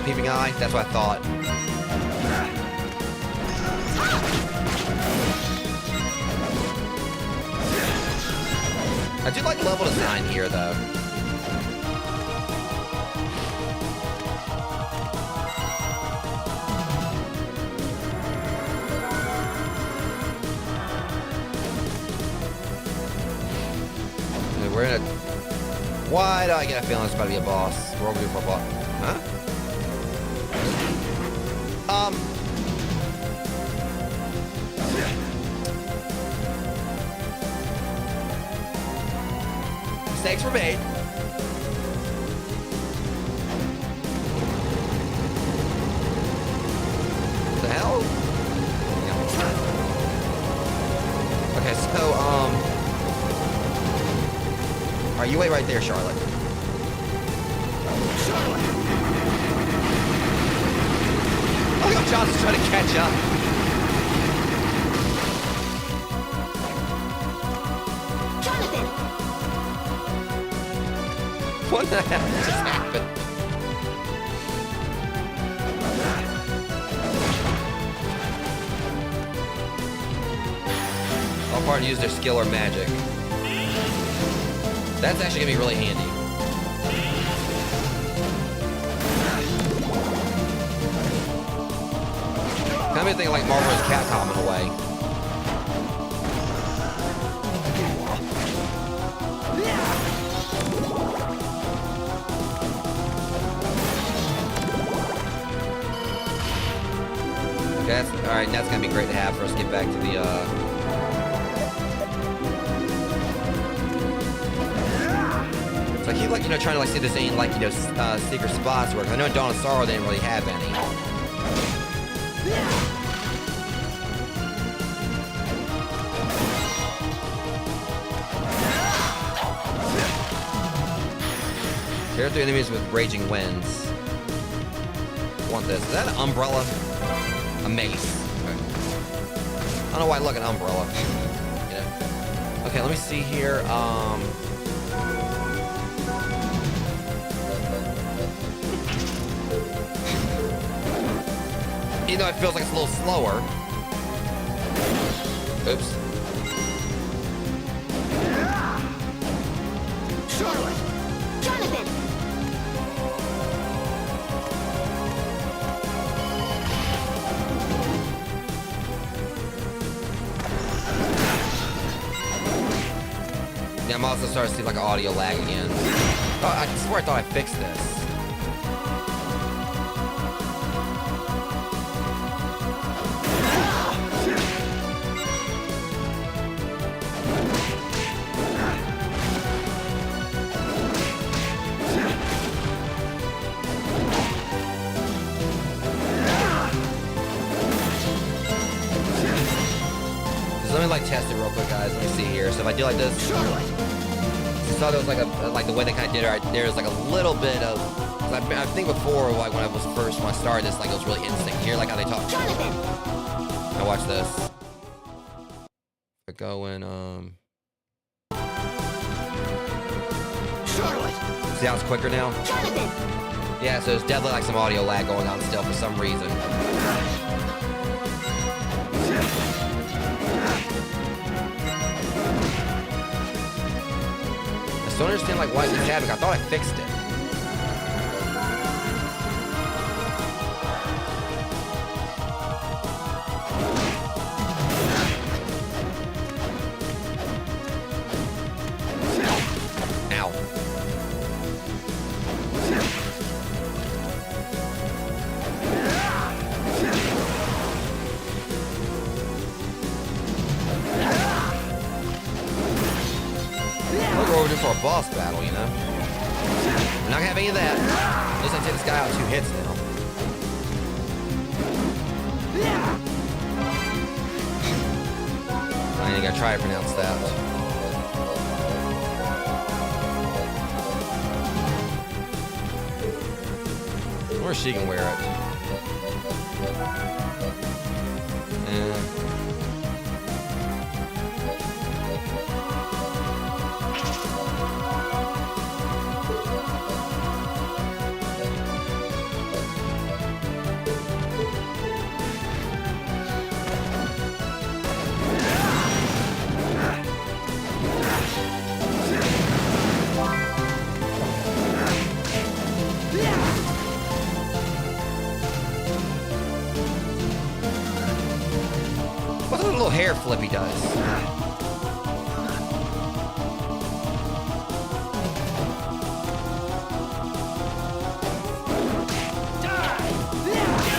Peeping eye, that's what I thought. I do like level design here, though. Okay, we're in a... Why do I get a feeling it's about to be a boss? We're over here for a boss. Huh? Mistakes were made. What the hell? Okay, so, alright, you wait right there, Charlotte. Look how Johnson's trying to catch up. Jonathan! What the hell just happened? All part to use their skill or magic. That's actually gonna be really handy. Kind of thinking like Marvel vs. Capcom in a way. Okay, that's, all right, that's gonna be great to have for us to get back to the. So I keep like trying to like see this ain't like secret spots where I know in Dawn of Sorrow they didn't really have any. Here are three enemies with raging winds. Want this? Is that an umbrella? A mace. Okay. I don't know why I look at an umbrella. Okay, let me see here. Even though it feels like it's a little slower. Oops. Charlotte! Jonathan! Yeah, I'm also starting to see like audio lag again. Oh, I swear I thought I fixed this. Let me like test it real quick, guys. Let me see here. So if I do like this, I saw there was like the way they kind of did it right there is like a little bit of. I think before, like when I started this, like it was really instinct. You hear like how they talk. Jonathan! Now watch this. I go in Charlotte! see how it's quicker now? Jonathan! Yeah, so there's definitely like some audio lag going on still for some reason. I still don't understand like why it's happening. I thought I fixed it. Ow. Look what we're doing for a boss battle, you know? We're not gonna have any of that. At least I take this guy out 2 hits now. I ain't gotta try to pronounce that. Or she can wear it. What's that little hair flip he does?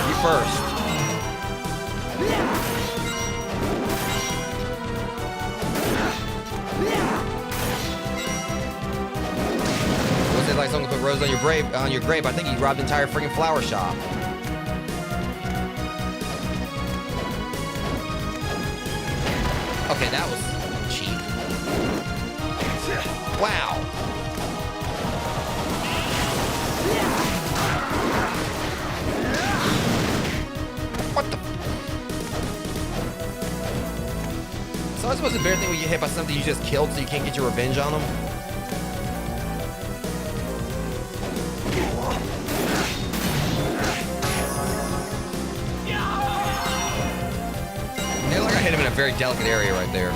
You first. Was it like someone put rose on your grave? I think he robbed the entire freaking flower shop. Okay, that was cheap. Wow. the bear thing when you get hit by something you just killed so you can't get your revenge on them? Yeah, like I hit him in a very delicate area right there.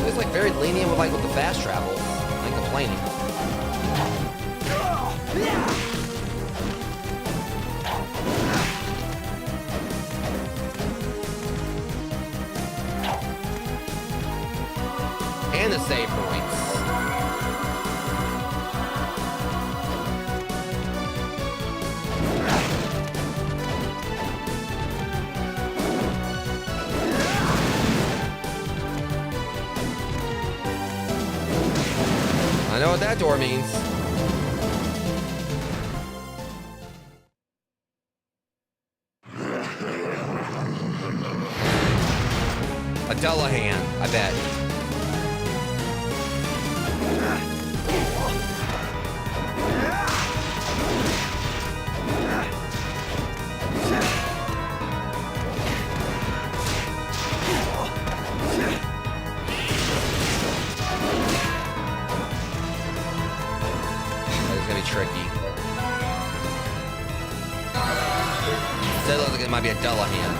So it's like very lenient with with the fast travel. I ain't complaining. And the save points. I know what that door means. A Dullahan, I bet. Tricky. That looks like it might be a Dullahan.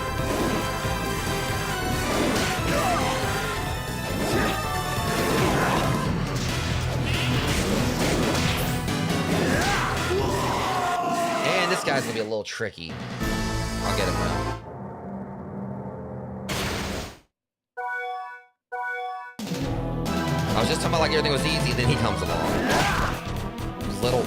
And this guy's gonna be a little tricky. I'll get him now. I was just talking about like everything was easy, then he comes along. Little.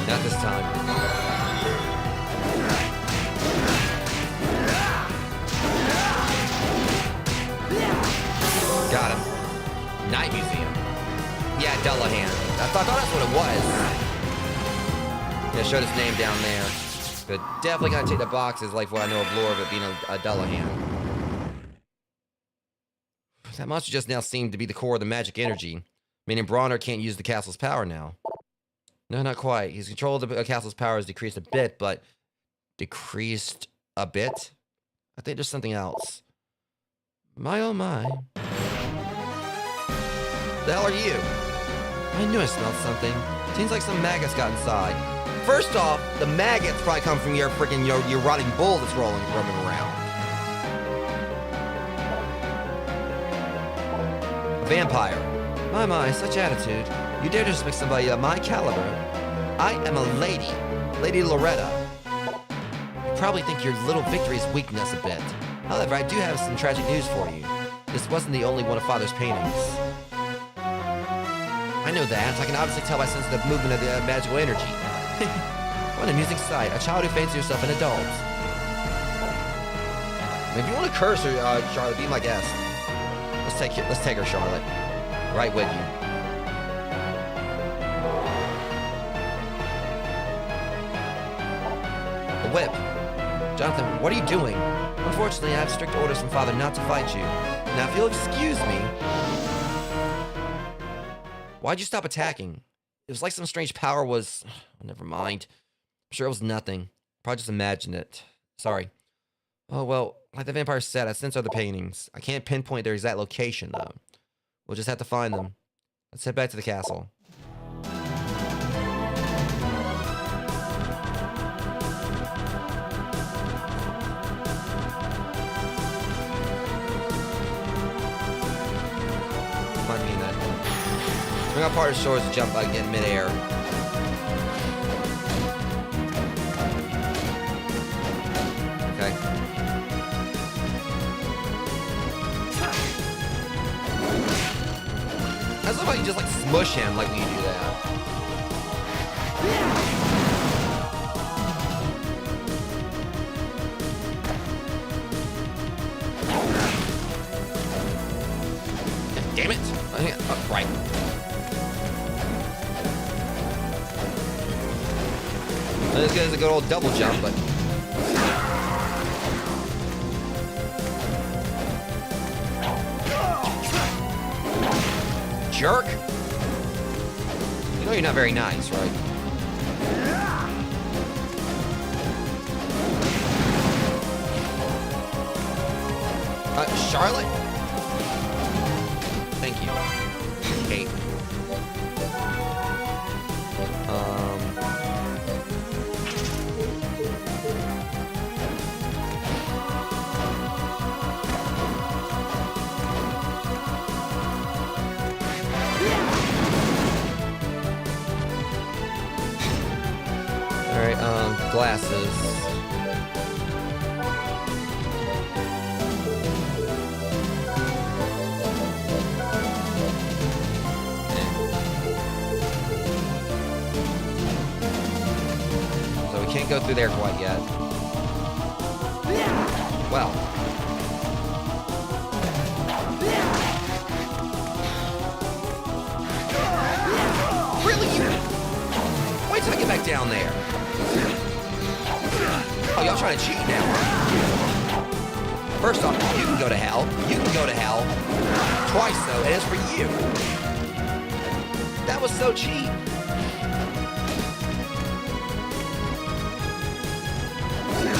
Not this time. Got him. Night Museum. Yeah, Dullahan. I thought that's what it was. Yeah, showed his name down there. But definitely gotta take the boxes like what I know of lore of it being a Dullahan. That monster just now seemed to be the core of the magic energy, meaning Bronner can't use the castle's power now. No, not quite. His control of the castle's power has decreased a bit, but... Decreased a bit? I think there's something else. My oh my. The hell are you? I knew I smelled something. Seems like some maggots got inside. First off, the maggots probably come from your freaking your rotting bull that's roaming around. A vampire. My, such attitude. You dare disrespect somebody of my caliber. I am a lady. Lady Loretta. You probably think your little victory is weakening us a bit. However, I do have some tragic news for you. This wasn't the only one of Father's paintings. I know that. I can obviously tell by sense of the movement of the magical energy. What an amusing sight. A child who fancies herself an adult. If you want to curse her, Charlotte, be my guest. Let's take her, Charlotte. Right with you. The whip. Jonathan, what are you doing? Unfortunately, I have strict orders from Father not to fight you. Now, if you'll excuse me... Why'd you stop attacking? It was like some strange power was... Oh, never mind. I'm sure it was nothing. Probably just imagined it. Sorry. Oh, well, like the vampire said, I sense other paintings. I can't pinpoint their exact location, though. We'll just have to find them. Let's head back to the castle. got part of shores to jump like in midair. Okay. I just love how you just like smush him like when you do that. Damn it! Right. Not as good as a good old double jump, but. Jerk! You know you're not very nice, right? Charlotte? Thank you. Kate. Alright, glasses. Can't go through there quite yet. Well. Really? Wait till I get back down there. Oh, y'all trying to cheat now, huh? First off, you can go to hell. You can go to hell. Twice, though, and it's for you. That was so cheap.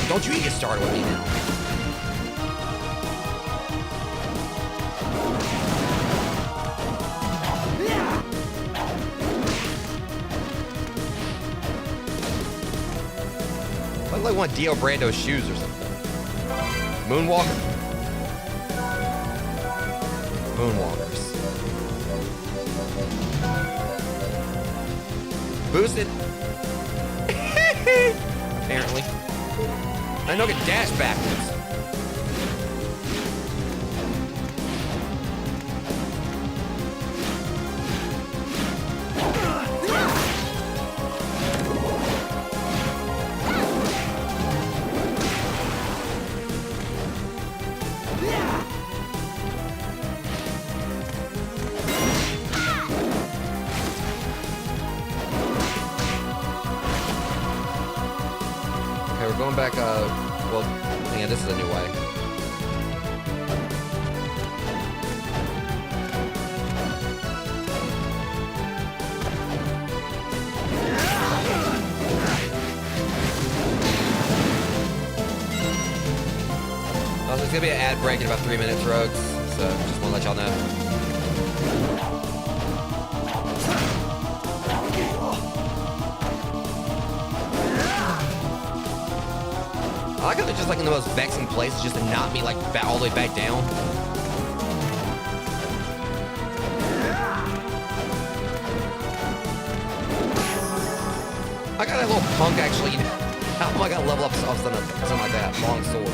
Don't you even get started with me now. I like want Dio Brando's shoes or something. Moonwalker? Moonwalkers. Boosted? Apparently. I know I can dash backwards. Okay, we're going back, well, yeah, this is a new way. Also, it's gonna be an ad break in about 3 minutes, Rogues, so just wanna let y'all know. I like how they're just like in the most vexing places just to knock me like all the way back down. I got a little punk actually. How am I gonna level up something like that? Long sword.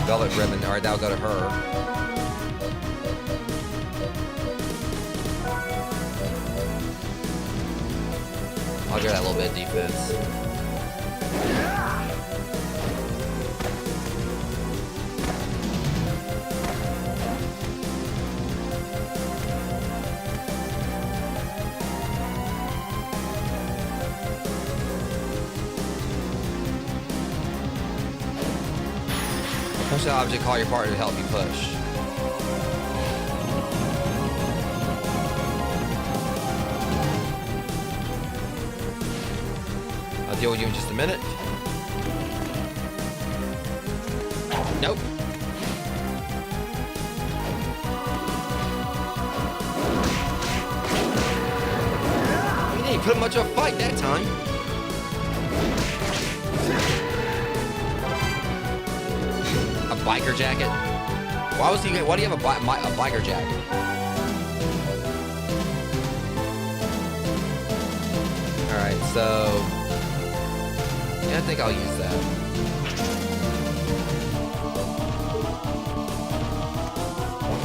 Velvet ribbon. All right, that'll go to her. I'll get that little bit of defense. Push the object, call your partner to help you push. I'll deal with you in just a minute. Nope. didn't put much of a fight that time. A biker jacket? Why do you have a biker jacket? Alright, so... yeah, I think I'll use that.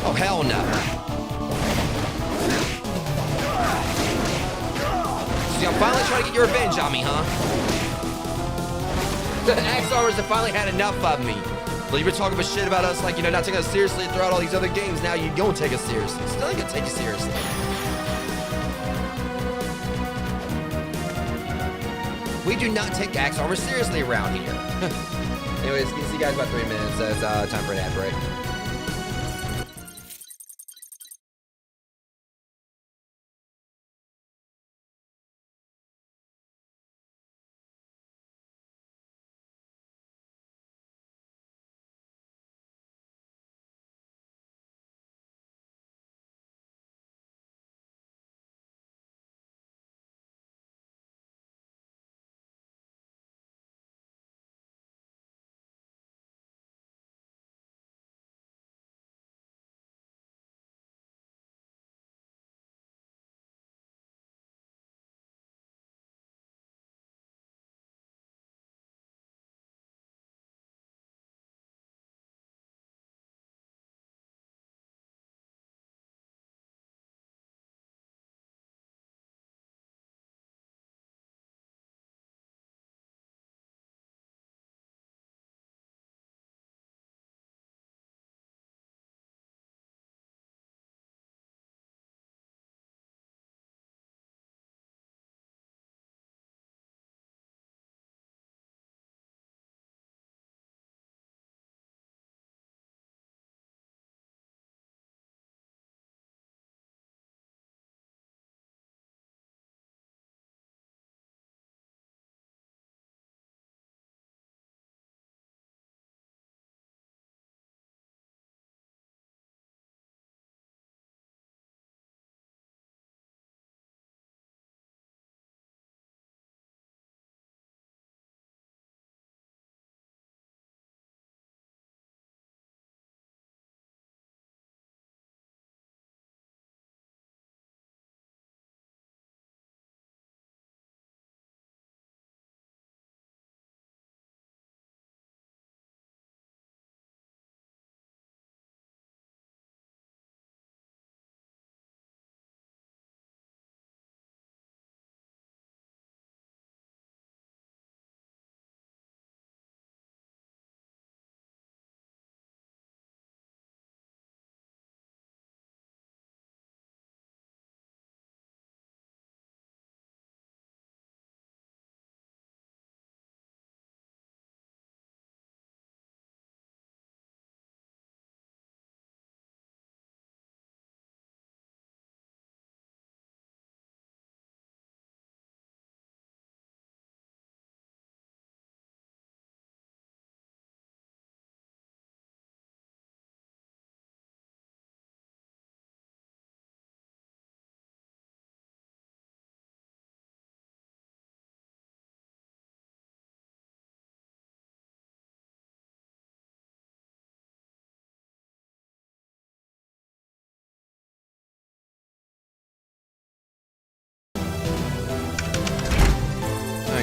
Oh, hell no. See, I'm finally trying to get your revenge on me, huh? The Axe Armors have finally had enough of me. Well, you've been talking about shit about us, like, you know, not taking us seriously throughout all these other games. Now you don't take us seriously. Still ain't gonna take you seriously. We do not take Axe Armor seriously around here. Anyways, see you guys in about 3 minutes. It's time for an ad break.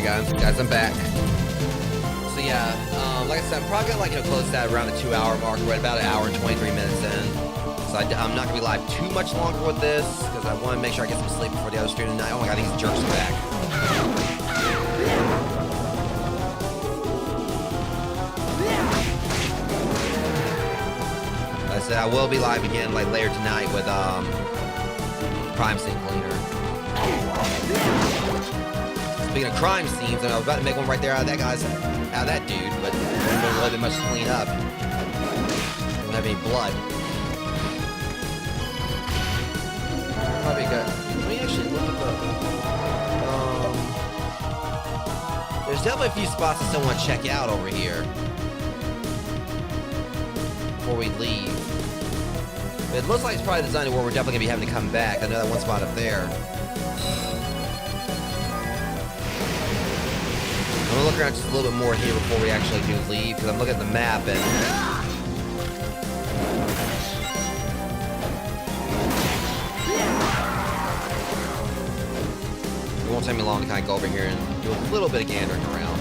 Guys, I'm back. So yeah, like I said, I'm probably gonna, like, you know, close that around the 2-hour mark. We're at about an hour and 23 minutes in. So I'm not gonna be live too much longer with this because I want to make sure I get some sleep before the other stream tonight. Oh my god, these jerks are back. Like I said, I will be live again, like, later tonight with Crime Scene Cleaner. Speaking of crime scenes, and I was about to make one right there out of that dude, but there's a little bit much to clean up. Don't have any blood. Probably good. Let me actually look at the. There's definitely a few spots I still want to check out over here before we leave. But it looks like it's probably designed to where we're definitely gonna be having to come back. I know that one spot up there. I'm gonna look around just a little bit more here before we actually do leave, because I'm looking at the map and it won't take me long to kind of go over here and do a little bit of gandering around.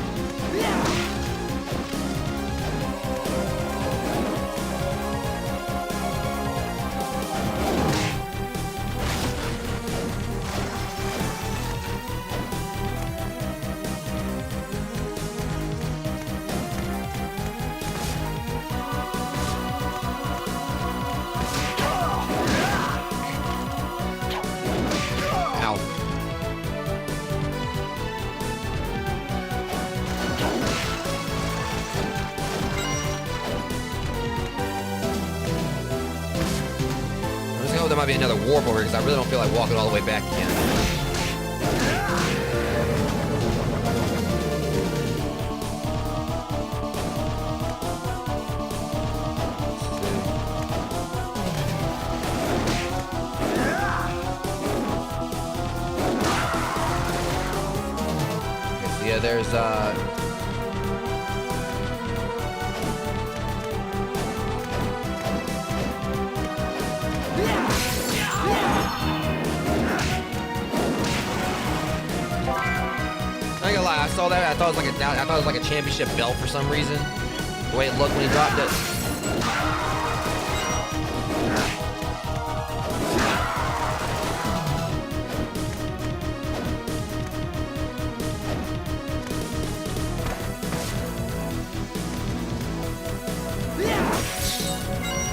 Ow. I'm just gonna hope there might be another warp over here because I really don't feel like walking all the way back again. Okay, so yeah, there's I ain't gonna lie, I saw that. I thought it was like a championship belt for some reason. The way it looked when he dropped it.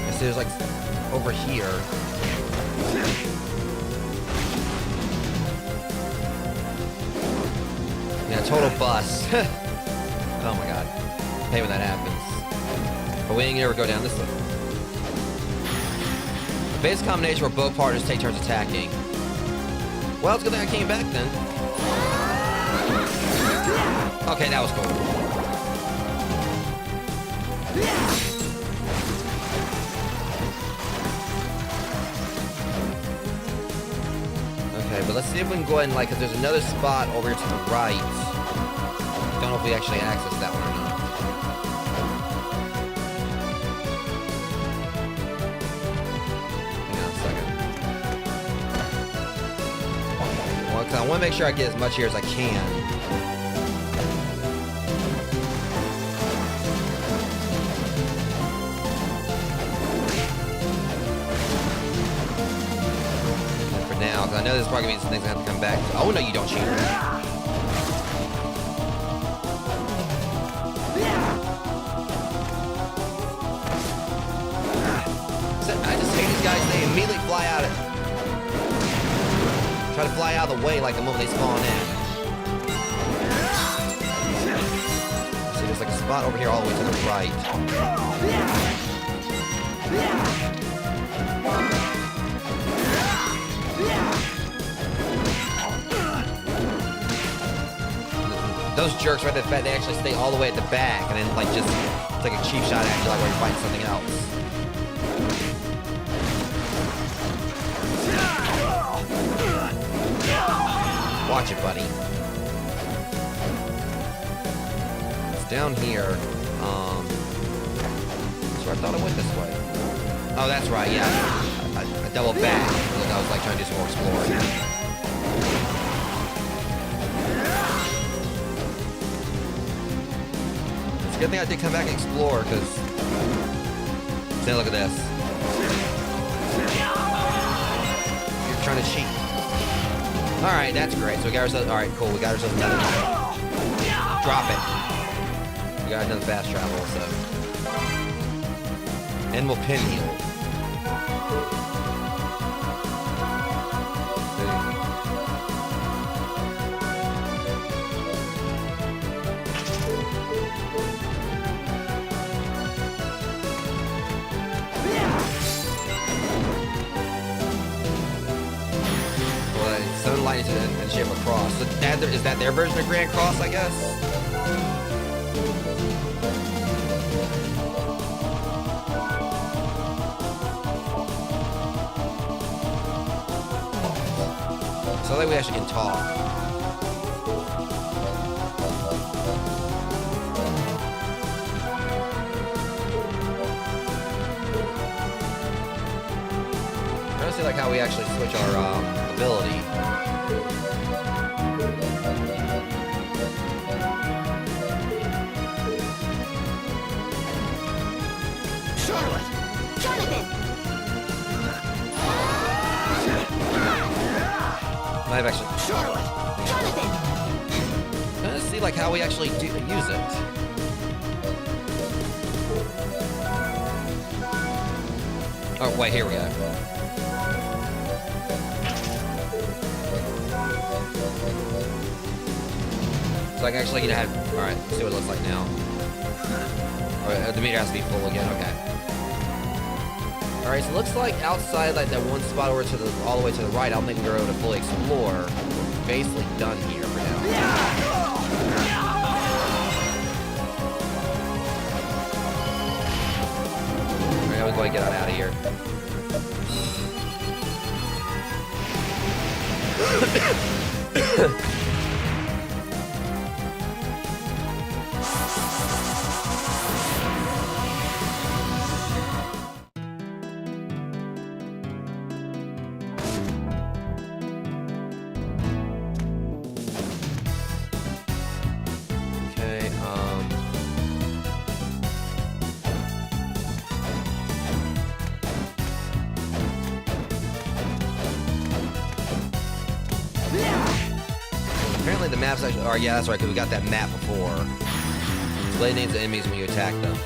I see there's like over here. Yeah, total bust. Oh my god. I hate when that happens. But we ain't ever go down this way. The basic combination where both partners take turns attacking. Well, it's good that I came back then. Okay, that was cool. Okay, but let's see if we can go ahead and, like, because there's another spot over here to the right. Don't know if we actually access that one or not. Hang on a second. Well, 'cause I want to make sure I get as much here as I can. Now, because I know this is probably going to be some things I have to come back to. Oh, no, you don't, cheater. I just hate these guys. They immediately fly out of try to fly out of the way like the moment they spawn in. See, there's like a spot over here all the way to the right. Those jerks right there, they actually stay all the way at the back and then like just it's like a cheap shot at you like when you're fighting something else. Watch it, buddy. It's down here. So I thought I went this way. Oh, that's right, yeah. I doubled back. Look, I was like trying to do some more exploring. Good thing I did come back and explore, because... See, look at this. You're trying to cheat. Alright, that's great. So we got ourselves... Alright, cool. We got ourselves another... Drop it. We got another fast travel, so... And we'll pinwheel. Sunlight and shape of a cross. So is that their version of Grand Cross, I guess? So I think we actually can talk. how we actually switch our ability. Charlotte! Jonathan! Might have actually. Charlotte! Jonathan! Let's see like how we actually use it. Oh wait, here we go. So I can actually get ahead. All right, let's see what it looks like now. All right, the meter has to be full again. Okay. All right, so it looks like outside like that one spot over to the all the way to the right, I don't think we're able to fully explore. We're basically done here for now. All right, I'm going to get out of here. Okay, apparently the maps actually are, yeah, that's right, because we got that map before. Display names of enemies when you attack them.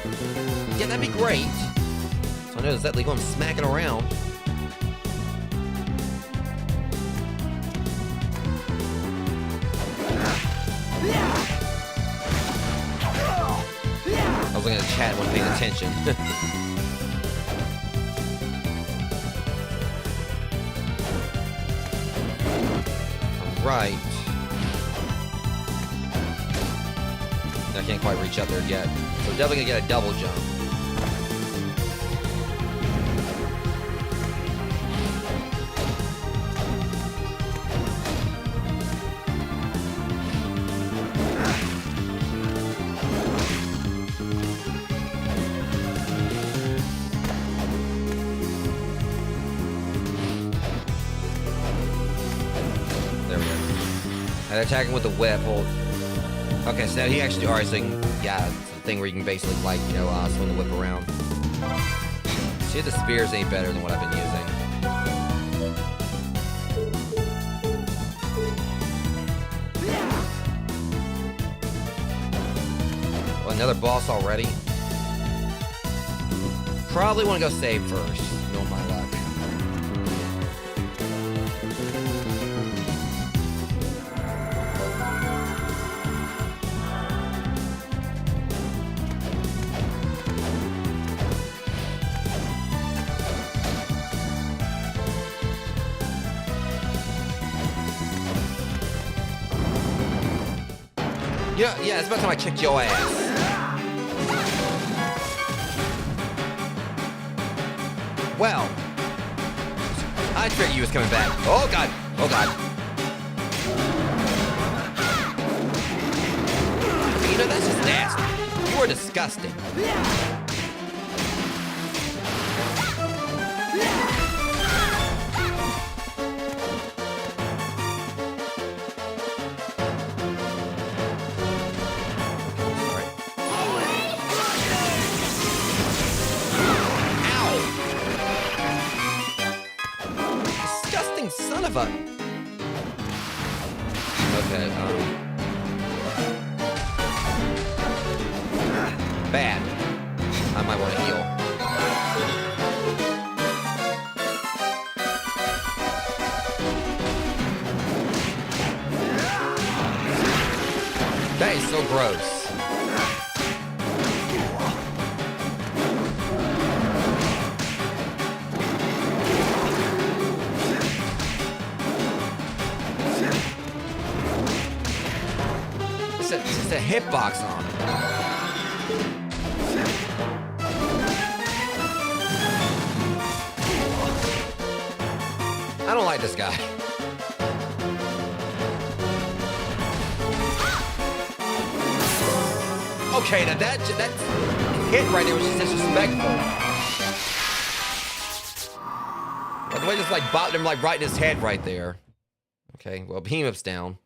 Yeah, that'd be great. So I noticed that like I'm smacking around. I was looking at the chat and wasn't paying attention. Right. I can't quite reach up there yet. So we're definitely gonna get a double jump. There we go. And attacking with the whip. Well, okay, so now he actually, alright, so yeah, it's a thing where you can basically, like, you know, swing the whip around. See if the spears ain't better than what I've been using. Well, another boss already. Probably want to go save first, knowing my luck. Yeah, it's about time I kicked your ass. Well, I figured you was coming back. Oh god, oh god. You know, that's just nasty. You are disgusting. Son of a... Okay, bad. I might want to heal. That is so gross. It's a hitbox on it. I don't like this guy. Okay, now that hit right there was just disrespectful. Well, the way I just like bopped him like right in his head right there. Okay, well, Behemoth's down.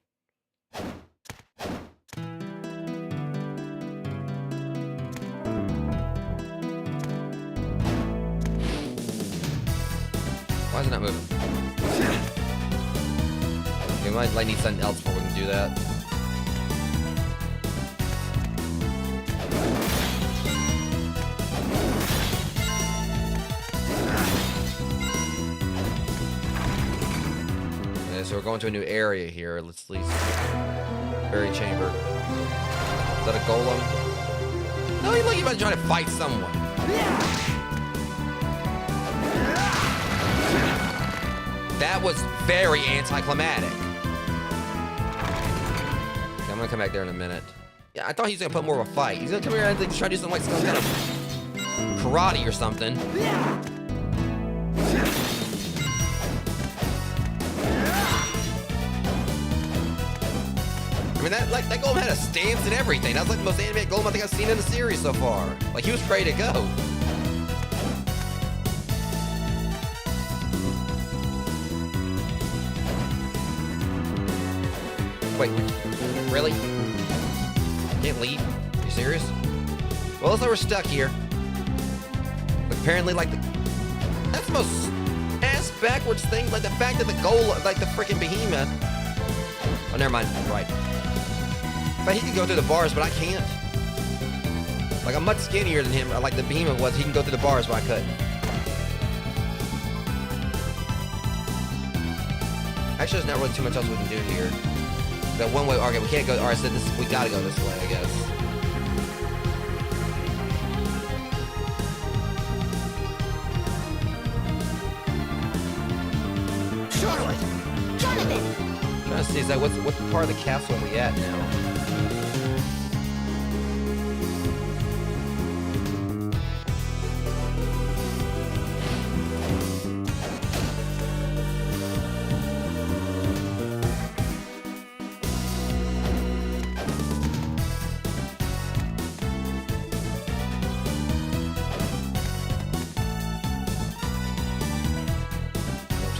Why is it not moving? Okay, we might like need something else before we can do that. Okay, so we're going to a new area here. Let's at least buried chamber. Is that a golem? No, he look, you might try to fight someone. That was very anticlimactic. Okay, I'm gonna come back there in a minute. Yeah, I thought he was gonna put more of a fight. He's gonna come here and try to do something like some kind of karate or something. I mean, that golem had a stance and everything. That was like the most animated golem I think I've seen in the series so far. Like, he was ready to go. Wait, really? Can't leave? Are you serious? Well, looks like we're stuck here. Apparently, like, that's the most ass-backwards thing. Like, the fact that the like, the freaking behemoth. Oh, never mind. Right. But he can go through the bars, but I can't. Like, I'm much skinnier than him. Like the behemoth was. He can go through the bars, but I couldn't. Actually, there's not really too much else we can do here. That one way. Okay, we can't go. All right, so we gotta go this way, I guess. Charlotte! Jonathan! I'm trying to see, is that what part of the castle are we at now?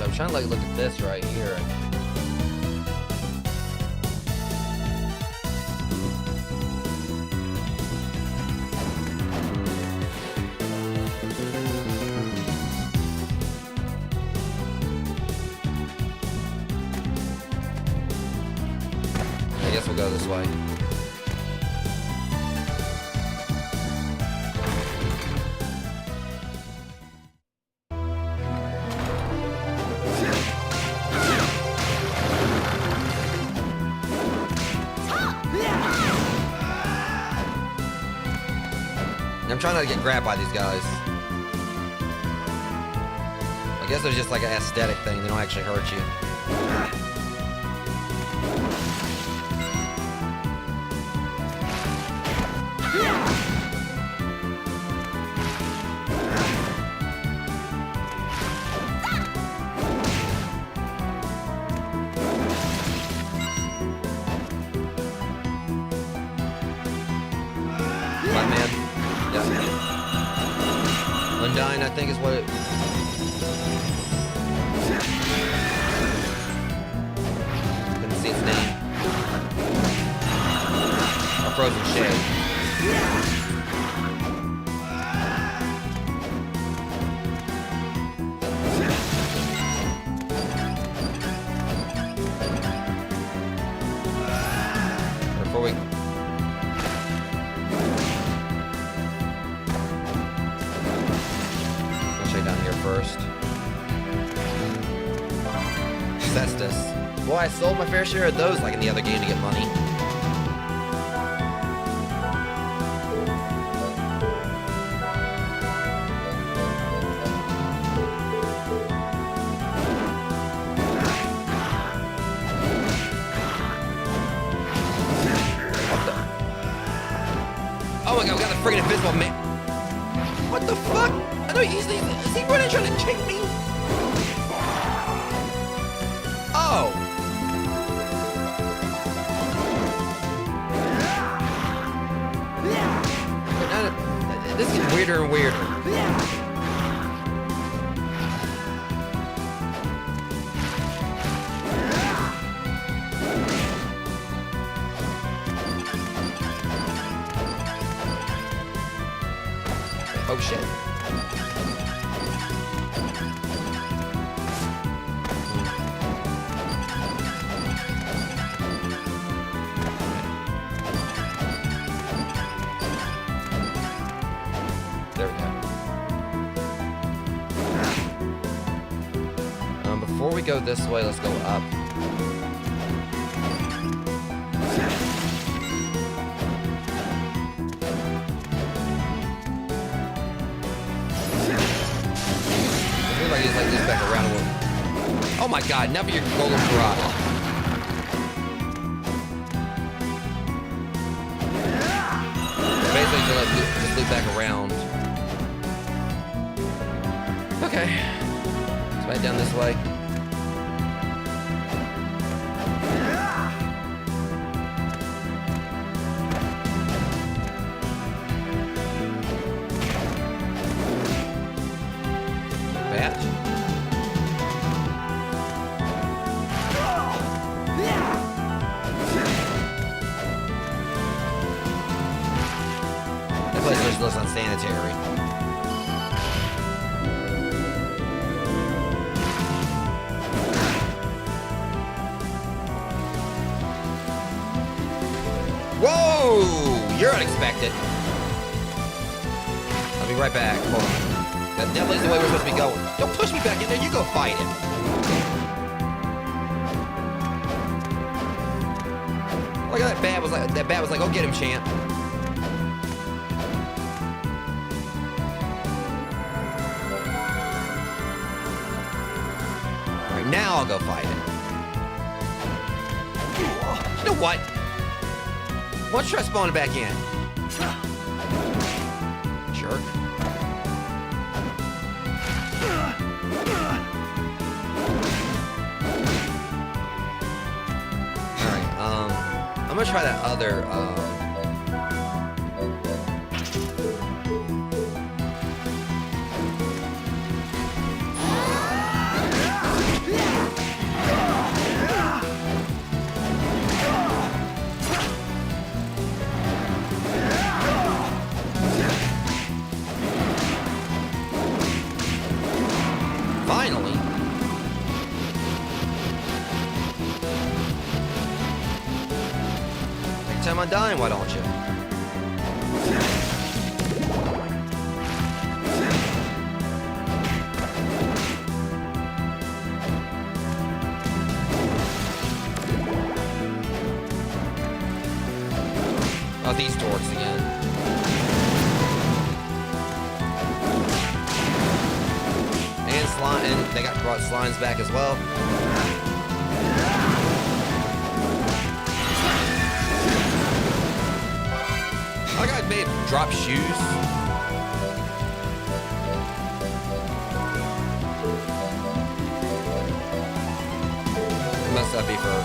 I'm trying to like look at this right here. I guess we'll go this way. I'm trying not to get grabbed by these guys. I guess it's just like an aesthetic thing. They don't actually hurt you. My man. Undying, I think, is what it... Couldn't see its name. A frozen shade. Before we... down here first. Cestus. Boy, I sold my fair share of those like in the other game to get money. What the? Oh my god, we got the friggin' invisible man. What the fuck? I know is he running trying to kick me? Oh. This is weirder and weirder. Oh shit. There we go. Before we go this way, let's go up. Like he's like this back around a little. Oh my god, never your golden garage. Basically just loop back around. Okay. Let's right down this way. Just looks unsanitary. Whoa! You're unexpected. I'll be right back. Hold on. That definitely is the way we're supposed to be going. Don't push me back in there. You go fight him. Look at that bat was like. That bat was like, "Go get him, champ." Now I'll go fight it. You know what? Why don't you try spawning back in? Jerk. Alright, I'm gonna try that other, finally. Next time I'm dying, why don't you? Oh, these dorks again. And they got brought slimes back as well. I got made drop shoes. Must that be for?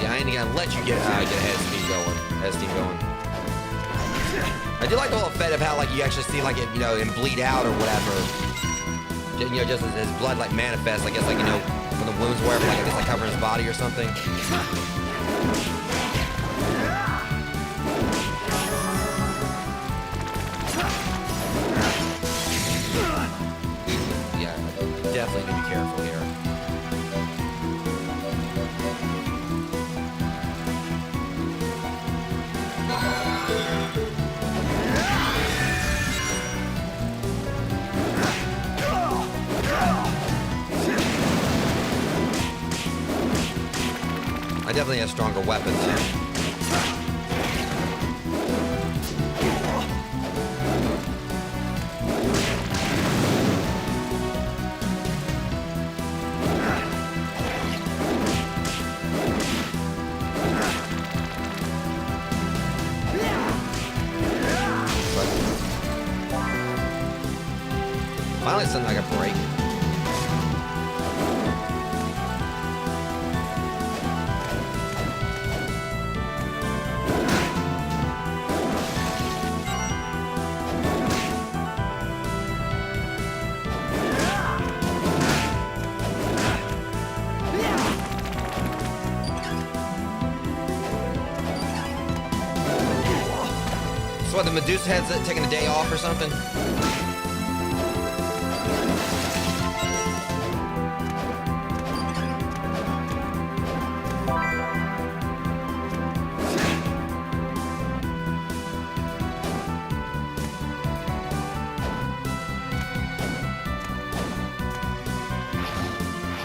I ain't gonna let you get head steam going. I do like the whole effect of how like you actually see like it, you know, and bleed out or whatever. You know, just as his blood like manifests, I guess, like, you know, from the wounds or wherever, like I guess like covering his body or something. Yeah, definitely need to be careful here. I definitely have stronger weapons. Finally, something like a break. So what, the Medusa head's taking a day off or something?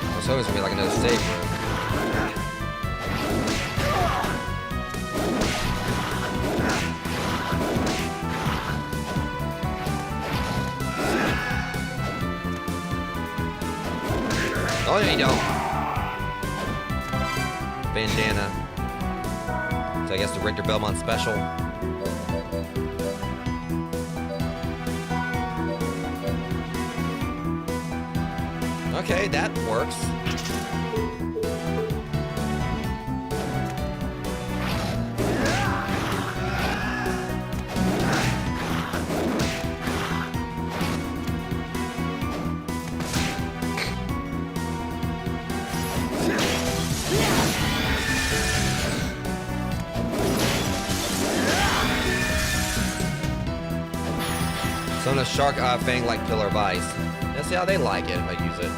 I was hoping it's gonna be like another stage room. Oh, no, you don't. Bandana. So I guess the Richter Belmont special. Okay, that works. So a shark fang like pillar of ice. Let's see how they like it if I use it.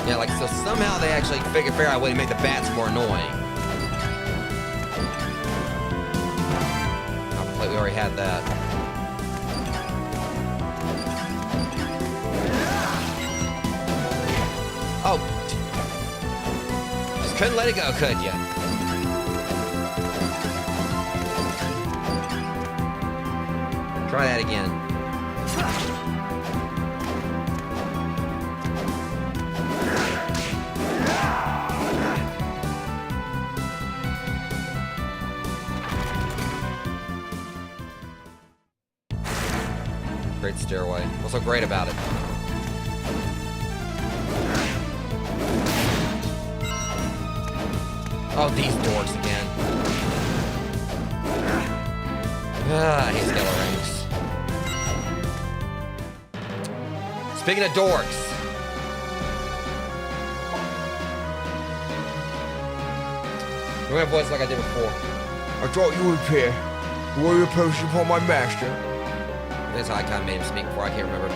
Yeah, like so somehow they actually figure out a way to make the bats more annoying. We already had that. Oh. Just couldn't let it go, could ya? Try that again. Great stairway. What's so great about it? Oh, these dorks again. Ah, I hate Skeller. Speaking of dorks. We're gonna voice like I did before. I thought you would appear. Warrior post upon my master. That's how I kind of made him speak before, I can't remember.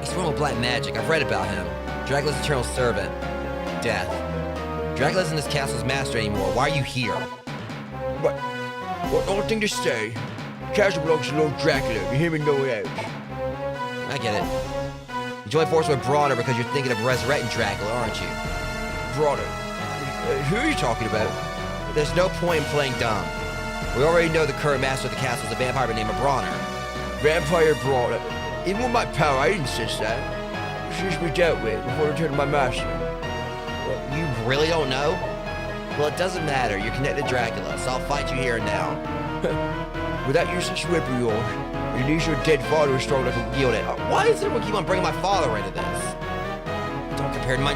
He's one with black magic. I've read about him. Dracula's eternal servant. Death. Dracula isn't this castle's master anymore. Why are you here? But what odd thing to say? Castle belongs to Lord Dracula, and him and no one else. I get it. You joined forces with Bronner because you're thinking of resurrecting Dracula, aren't you? Bronner. Who are you talking about? There's no point in playing dumb. We already know the current master of the castle is a vampire by the name of Bronner. Vampire Bronner. Even with my power, I didn't sense that. She should be dealt with before returning to my master. Well, you really don't know? Well, it doesn't matter. You're connected to Dracula, so I'll fight you here and now. With that useless whip of yours, at least your dead father is strong enough to wield it. Why does everyone keep on bringing my father into this? Don't compare to my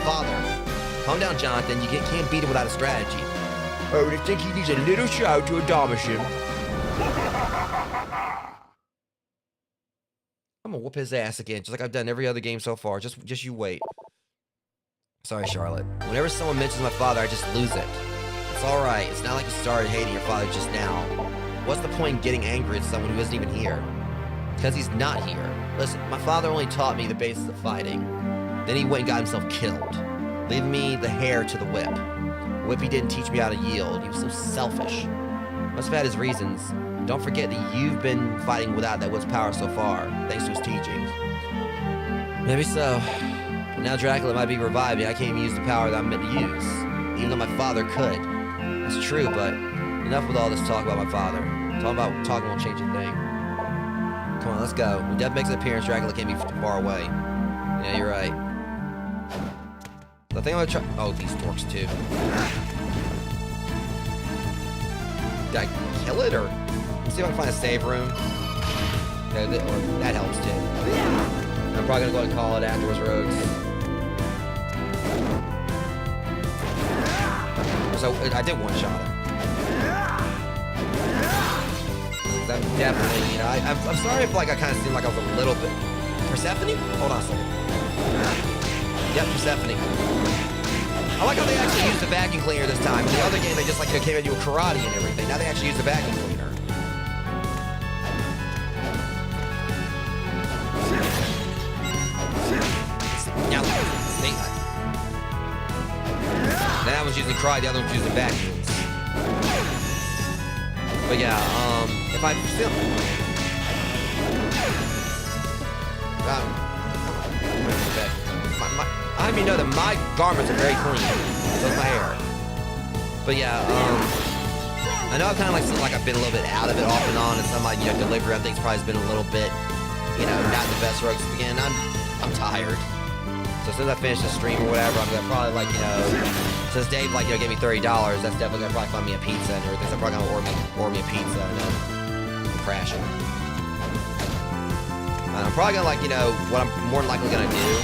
father. Calm down, Jonathan. You can't beat him without a strategy. Oh, they think he needs a little child to admonish him. I'm gonna whoop his ass again, just like I've done every other game so far. Just you wait. Sorry, Charlotte. Whenever someone mentions my father, I just lose it. It's alright. It's not like you started hating your father just now. What's the point in getting angry at someone who isn't even here? Because he's not here. Listen, my father only taught me the basics of fighting. Then he went and got himself killed, leaving me the heir to the whip. Whippy didn't teach me how to yield. He was so selfish. Must have had his reasons. Don't forget that you've been fighting without that whip's power so far, thanks to his teachings. Maybe so. But now Dracula might be revived me. I can't even use the power that I'm meant to use, even though my father could. It's true, but enough with all this talk about my father. Talking won't change a thing. Come on, let's go. When death makes an appearance, Dracula can't be far away. Yeah, you're right. I think I'm gonna try. Oh, these dorks too. Did I kill it or? Let's see if I can find a save room. Okay, that helps too. I'm probably gonna go and call it afterwards, Rogues. So I did one shot him. definitely, you know, I'm sorry if like I kind of seemed like I was a little bit. Persephone? Hold on a second. Yep, Persephone. I like how they actually used the vacuum cleaner this time. In the other game, they just like came into a karate and everything. Now they actually use the vacuum cleaner. Now, that one's using karate, the other one's using vacuums. But yeah, if I'm still. I mean, know that my garments are very clean. So is my hair. But yeah, I know I've kind of like I've been a little bit out of it off and on, and some like, you know, delivery I think's probably been a little bit, you know, not the best road to begin. I'm tired. So as soon as I finish the stream or whatever, I'm gonna probably like, you know, since Dave like, you know, gave me $30, that's definitely gonna probably find me a pizza and everything. So I'm probably gonna order me a pizza and then I'm crashing. And I'm probably gonna like, you know, what I'm more than likely gonna do.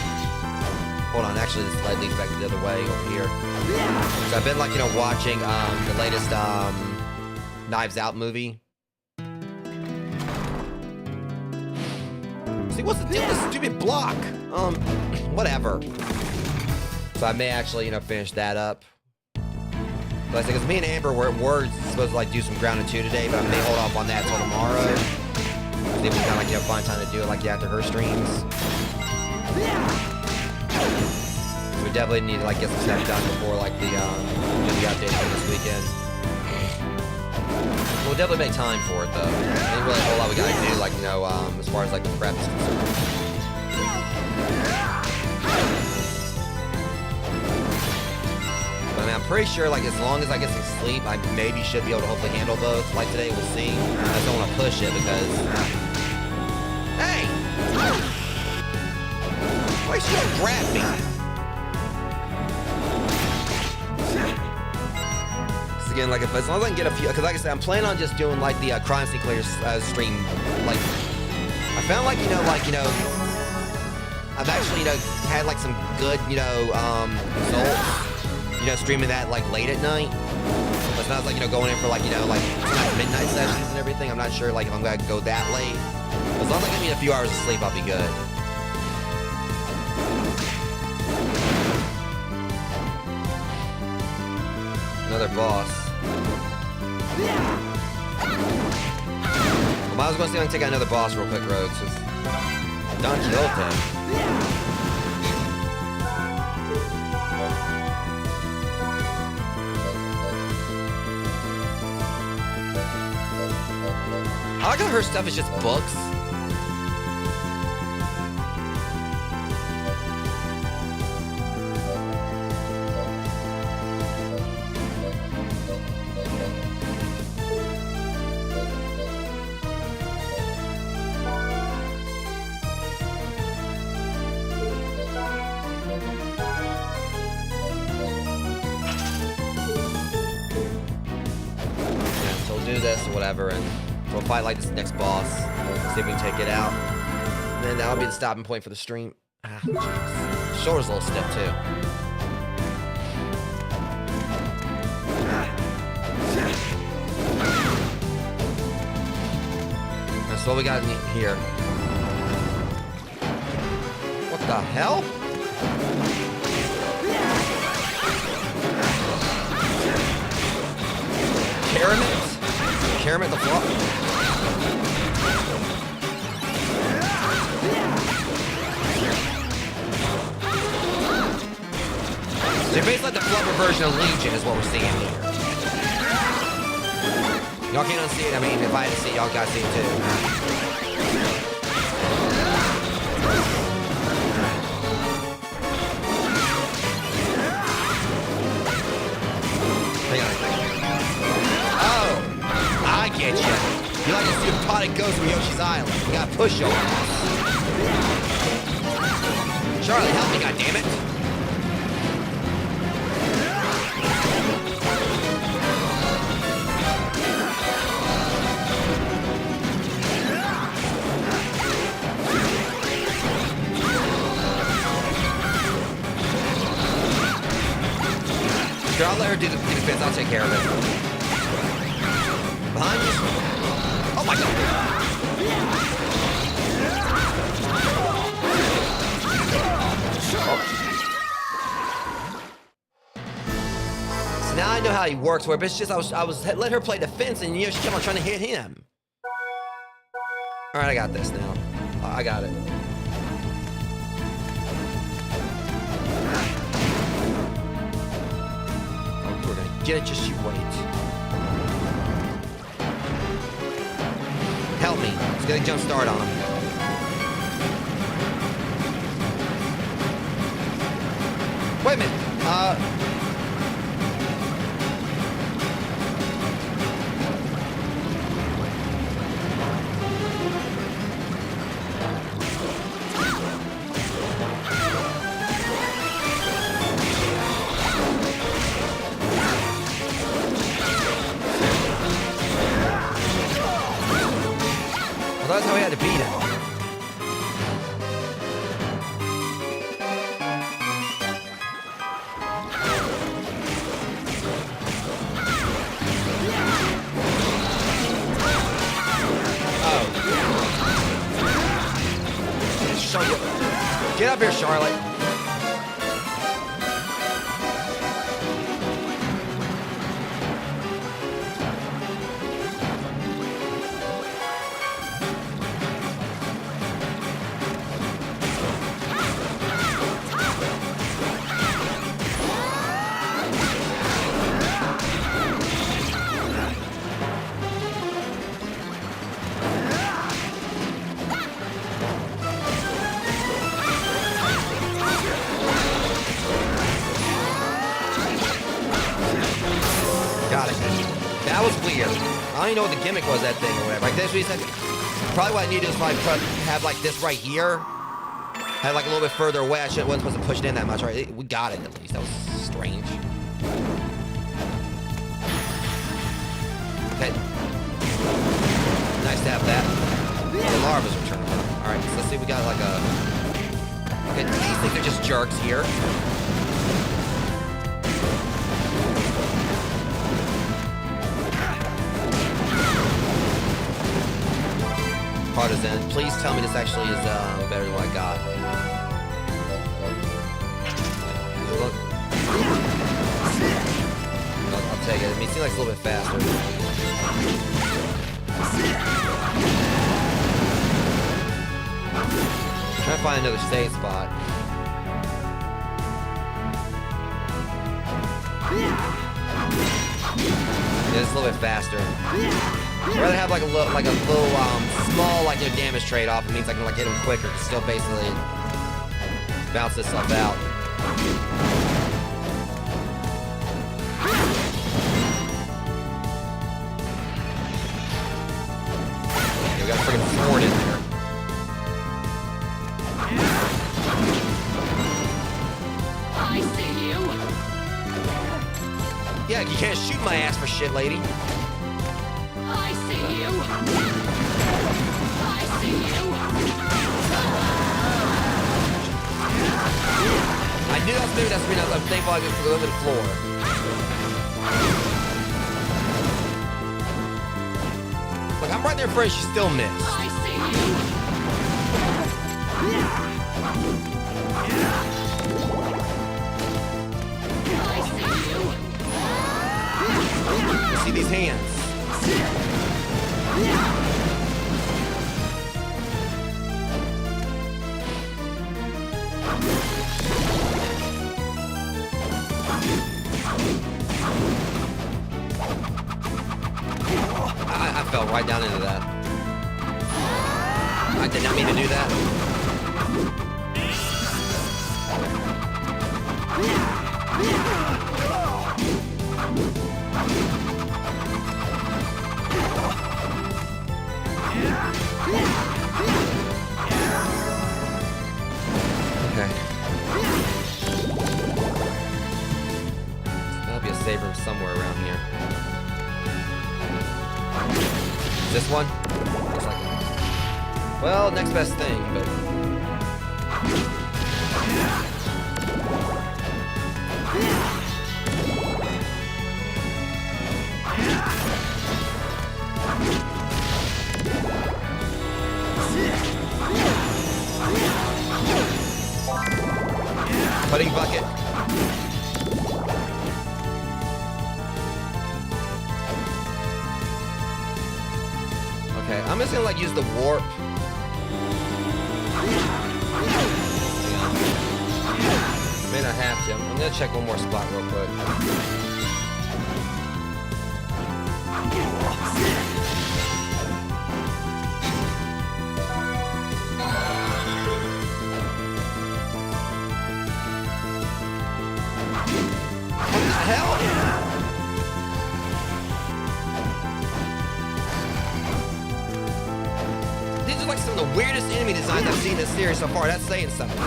Hold on, actually this light leads back the other way over here. So I've been like, you know, watching the latest Knives Out movie. See, what's the deal with this stupid block? Whatever. So I may actually, you know, finish that up. But I say, because me and Amber were supposed to like do some Grounded 2 today, but I may hold off on that till tomorrow. See if we kind of like, you know, find time to do it like after her streams. So we definitely need to like get some stuff done before like the update for this weekend. We'll definitely make time for it though. Ain't really a whole lot we gotta do, like, you know, as far as like the prep is concerned. But I mean, I'm pretty sure like as long as I get some sleep, I maybe should be able to hopefully handle both. Like today, we'll see. I just don't want to push it because. Hey! Why should you grab me? Again, like if as long as I can get a few, because like I said, I'm planning on just doing like the crime scene clear stream. Like I found like, you know, I've actually, you know, had like some good, you know, results, you know, streaming that like late at night. But it's not like, you know, going in for like, you know, like sometimes midnight sessions and everything. I'm not sure like if I'm gonna go that late. As long as I get me a few hours of sleep, I'll be good. Another boss. Well, I was going to see if I can take out another boss real quick, Rogues. Don Quixote. I like how her stuff is just books. Whatever, and we'll fight like this next boss. See if we can take it out. And then that'll be the stopping point for the stream. Ah, jeez. Shoulder's a little stiff too. That's what we got here. What the hell? Caramel? Caramel the flop. So basically like the flubber version of Legion is what we're seeing here. Y'all can't unsee it. I mean, if I had to see it, y'all gotta see it too. I get you. You're like a stupid potted ghost from Yoshi's Island. You gotta push your ass. Charlie, help me, goddammit. Sure, I'll let her do the defense. I'll take care of it. Behind you. Oh my my god. So now I know how he works. Where it's just I was letting her play defense, and you know she kept on trying to hit him. All right, I got this now. I got it. Oh, we're gonna get it. Just you wait. Help me. Let's get a jump start on him. Wait a minute. Well, that's how we had to beat him. Get up here, Charlotte. Got it. That was weird. I don't even know what the gimmick was, that thing or whatever. Like this, we said, probably what I need to do is probably have like this right here. Have like a little bit further away. I wasn't supposed to push it in that much. Right? We got it at least. That was strange. Okay. Nice to have that. The larva's returning. All right. So let's see. We got like a. Okay. These things are just jerks here. Partisan. Please tell me this actually is better than what I got. Look. I'll take it. I mean, it seems like it's a little bit faster. Trying to find another save spot. Yeah, it's a little bit faster. I'd rather have like a little small like damage trade-off. It means I can like hit him quicker to still basically bounce this stuff out. Okay, we got a freaking sword in there. I see you. Yeah, you can't shoot my ass for shit, lady. I see you. I see you. I knew that was maybe that's I'm thankful I could go to the floor. Look, I'm right there in front. She still missed. I see you. I see you. You see these hands? I fell right down into that. I did not mean to do that. Okay. There'll be a save room somewhere around here. This one? Looks like it. Well, next best thing, but... just gonna like use the warp. May not have to. I'm gonna check one more spot real quick. What the hell? These are like some of the weirdest enemy designs I've seen in this series so far. That's saying something.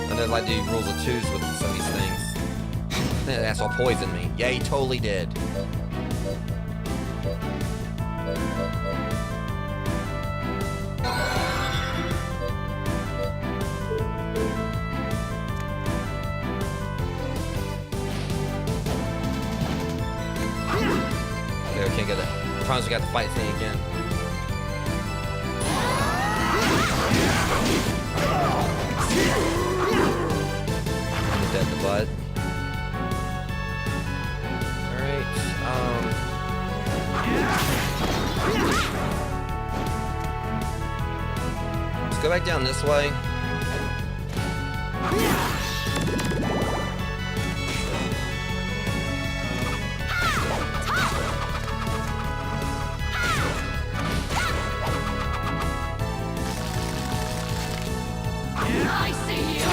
And then like the rules of twos with some of these things. That asshole poisoned me. Yeah, he totally did. Okay, we can't get it. Promise we got the fight thing again. Dead in the butt. Alright, let's go back down this way. I see you. I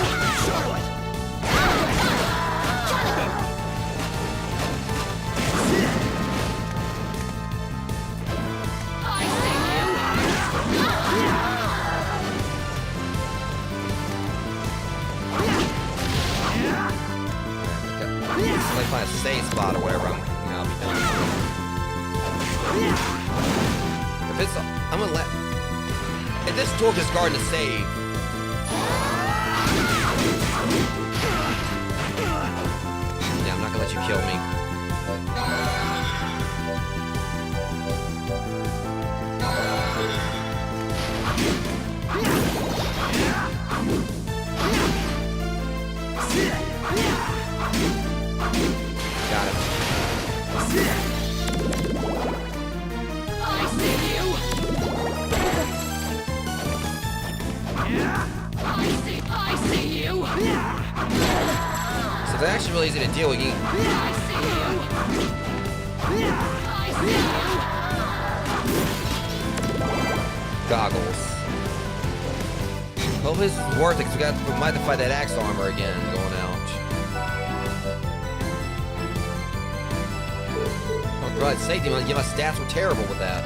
Like find a safe spot or whatever. I'll be done. If it's, I'm gonna let. If this dwarf is guarding the save. Yeah, I'm not gonna let you kill me. Got him. I see you. I see you. So it's actually really easy to deal with. I see you. I see you. Goggles. Hope this is worth it, because we might have to fight that axe armor again going out. Oh, for God's sake, my stats were terrible with that.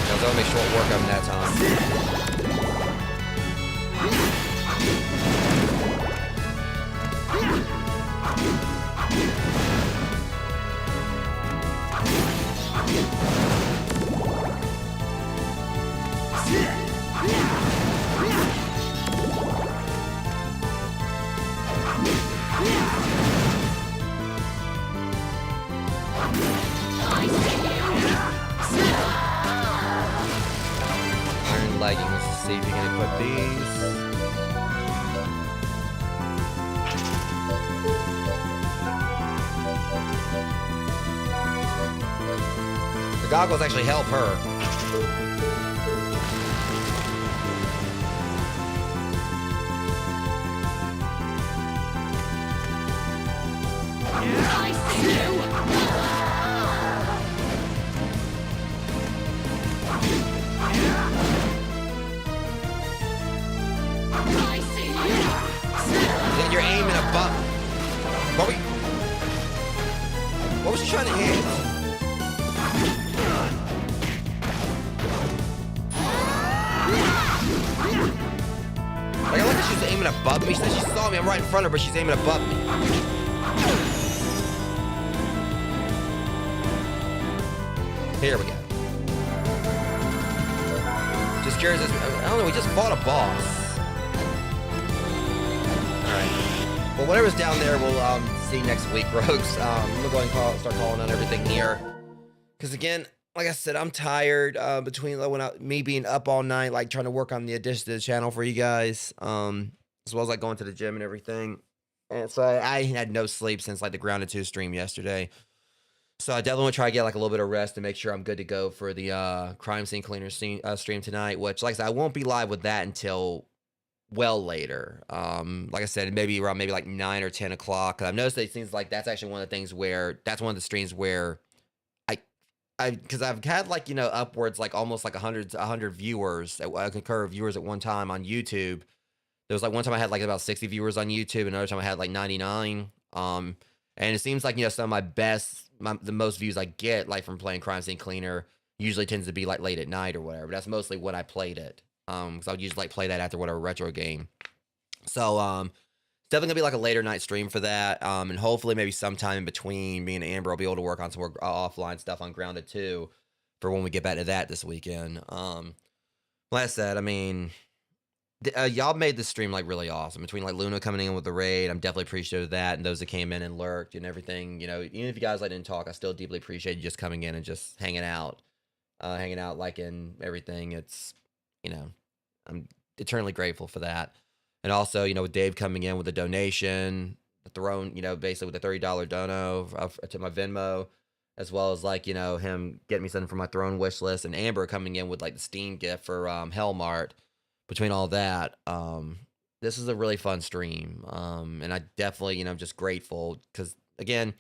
I was gonna make short work of him that time. Iron leggings. Let's see if you can equip these. The goggles actually help her. I see you. I see you. Then you're aiming a button. What was she trying to hit? Like, I like that she's aiming above me. She said she saw me. I'm right in front of her, but she's aiming above me. Here we go. Just curious. I don't know. We just fought a boss. Well, whatever's down there, we'll see next week, Rogues. I'm gonna go ahead and start calling on everything here. Because again, like I said, I'm tired between me being up all night, like trying to work on the addition to the channel for you guys, as well as like going to the gym and everything. And so I had no sleep since like the Grounded 2 stream yesterday. So I definitely want to try to get like a little bit of rest and make sure I'm good to go for the crime scene cleaner stream tonight. Which, like I said, I won't be live with that until well later. Like I said, maybe around like 9 or 10 o'clock. I've noticed that it seems like that's actually one of the things where that's one of the streams where because I've had like upwards like almost like 100 viewers, concurrent viewers at one time on YouTube. There was like one time I had like about 60 viewers on YouTube, and another time I had like 99. And it seems like some of the most views I get like from playing Crime Scene Cleaner usually tends to be like late at night or whatever. But that's mostly when I played it. Because I would usually like play that after whatever retro game. So it's definitely gonna be like a later night stream for that. And hopefully maybe sometime in between, me and Amber will be able to work on some more offline stuff on Grounded 2 for when we get back to that this weekend. Like I said, I mean, y'all made this stream like really awesome. Between like Luna coming in with the raid, I'm definitely appreciative of that, and those that came in and lurked and everything. Even if you guys like didn't talk, I still deeply appreciate you just coming in and just hanging out, like in everything. It's I'm eternally grateful for that. And also, with Dave coming in with a donation, the throne, basically with a $30 dono to my Venmo, as well as like, him getting me something for my throne wish list, and Amber coming in with like the Steam gift for Hellmart. Between all that, this is a really fun stream. And I definitely, I'm just grateful because again,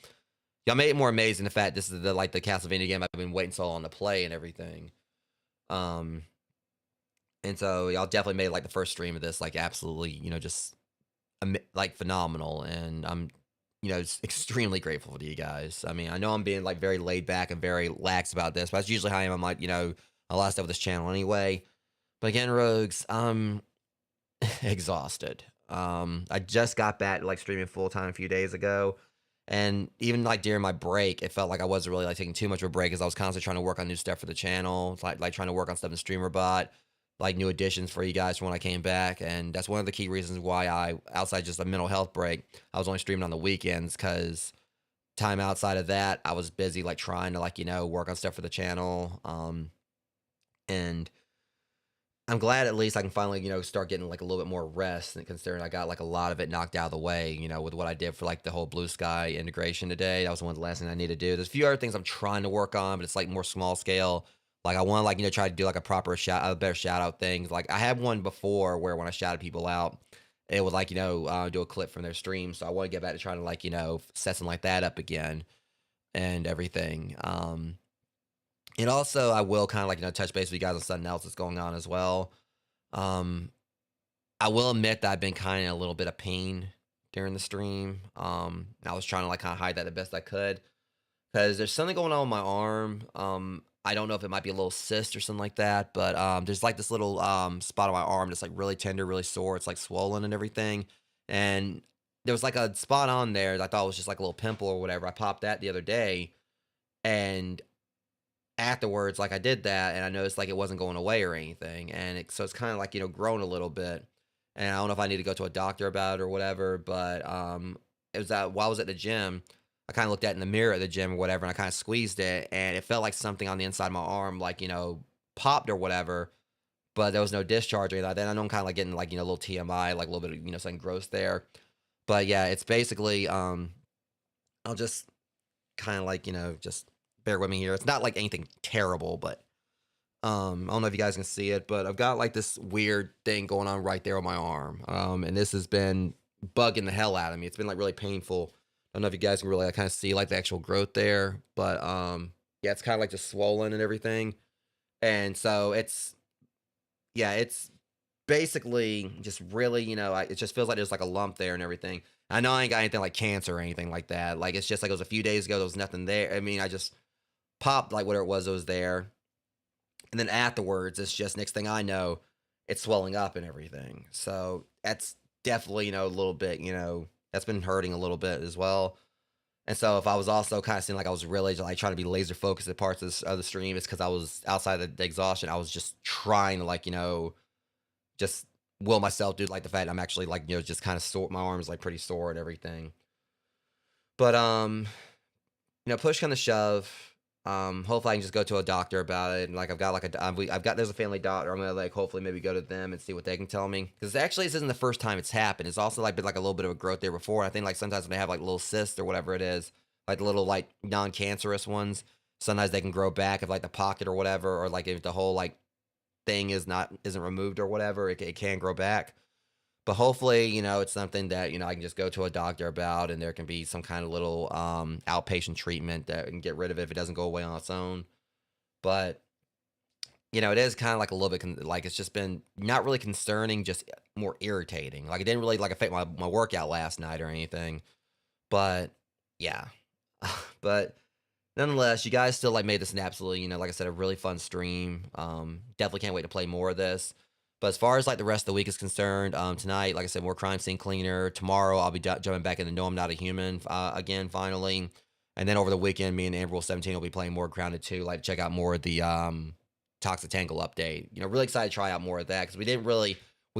y'all made it more amazing the fact this is the Castlevania game I've been waiting so long to play and everything. And so y'all definitely made like the first stream of this like absolutely, just like phenomenal. And I'm, extremely grateful to you guys. I mean, I know I'm being like very laid back and very lax about this, but that's usually how I am. I'm like, a lot of stuff with this channel anyway. But again, Rogues, I'm exhausted. I just got back like streaming full time a few days ago. And even like during my break, it felt like I wasn't really like taking too much of a break because I was constantly trying to work on new stuff for the channel, like trying to work on stuff in StreamerBot, like new additions for you guys from when I came back. And that's one of the key reasons why outside just a mental health break, I was only streaming on the weekends because time outside of that, I was busy like trying to work on stuff for the channel. And I'm glad at least I can finally, start getting like a little bit more rest, and considering I got like a lot of it knocked out of the way, with what I did for like the whole Blue Sky integration today. That was one of the last things I need to do. There's a few other things I'm trying to work on, but it's like more small scale. Like I want to try to do like a better shout out things. Like I had one before where when I shouted people out, it would like, do a clip from their stream. So I want to get back to trying to set something like that up again and everything. And also, I will kind of touch base with you guys on something else that's going on as well. I will admit that I've been kind of a little bit of pain during the stream. I was trying to kind of hide that the best I could because there's something going on with my arm. I don't know if it might be a little cyst or something like that, but there's like this little spot on my arm that's like really tender, really sore. It's like swollen and everything. And there was like a spot on there that I thought was just like a little pimple or whatever. I popped that the other day, and afterwards, like I did that, and I noticed like it wasn't going away or anything, and so it's kind of like grown a little bit, and I don't know if I need to go to a doctor about it or whatever. But it was while I was at the gym, I kind of looked at it in the mirror at the gym or whatever, and I kind of squeezed it, and it felt like something on the inside of my arm popped or whatever, but there was no discharge or anything like that. I know I'm kind of getting a little TMI, like a little bit of something gross there. But yeah, it's basically I'll just kind of just bear with me here. It's not like anything terrible, but I don't know if you guys can see it, but I've got like this weird thing going on right there on my arm. And this has been bugging the hell out of me. It's been like really painful. I don't know if you guys can really kind of see like the actual growth there, but yeah, it's kind of like just swollen and everything. And so it's basically just really, it just feels like there's like a lump there and everything. I know I ain't got anything like cancer or anything like that. Like it's just like it was a few days ago, there was nothing there. I mean, I just popped like whatever it was there. And then afterwards, it's just next thing I know, it's swelling up and everything. So that's definitely, a little bit, that's been hurting a little bit as well. And so if I was also kind of seeing like I was really like trying to be laser focused at parts of the stream, it's because I was outside of the exhaustion. I was just trying to just will myself due to like the fact I'm actually like just kind of sore. My arms like pretty sore and everything. But push kind of shove. Hopefully I can just go to a doctor about it. And like I've got like I've got there's a family doctor. I'm gonna like hopefully maybe go to them and see what they can tell me. Because actually this isn't the first time it's happened. It's also like been like a little bit of a growth there before. I think like sometimes when they have like little cysts or whatever it is, like the little like non-cancerous ones, sometimes they can grow back if like the pocket or whatever, or like if the whole like thing isn't removed or whatever, it can grow back. But hopefully, it's something that, I can just go to a doctor about and there can be some kind of little outpatient treatment that can get rid of it if it doesn't go away on its own. But, it is kind of like a little bit like it's just been not really concerning, just more irritating. Like it didn't really like affect my workout last night or anything. But yeah. But nonetheless, you guys still like made this an absolutely, like I said, a really fun stream. Definitely can't wait to play more of this. But as far as like the rest of the week is concerned, tonight, like I said, more crime scene cleaner. Tomorrow, I'll be jumping back into No, I'm Not a Human again, finally. And then over the weekend, me and Amber will 17 will be playing more Grounded 2. Like check out more of the Toxic Tangle update. Really excited to try out more of that because we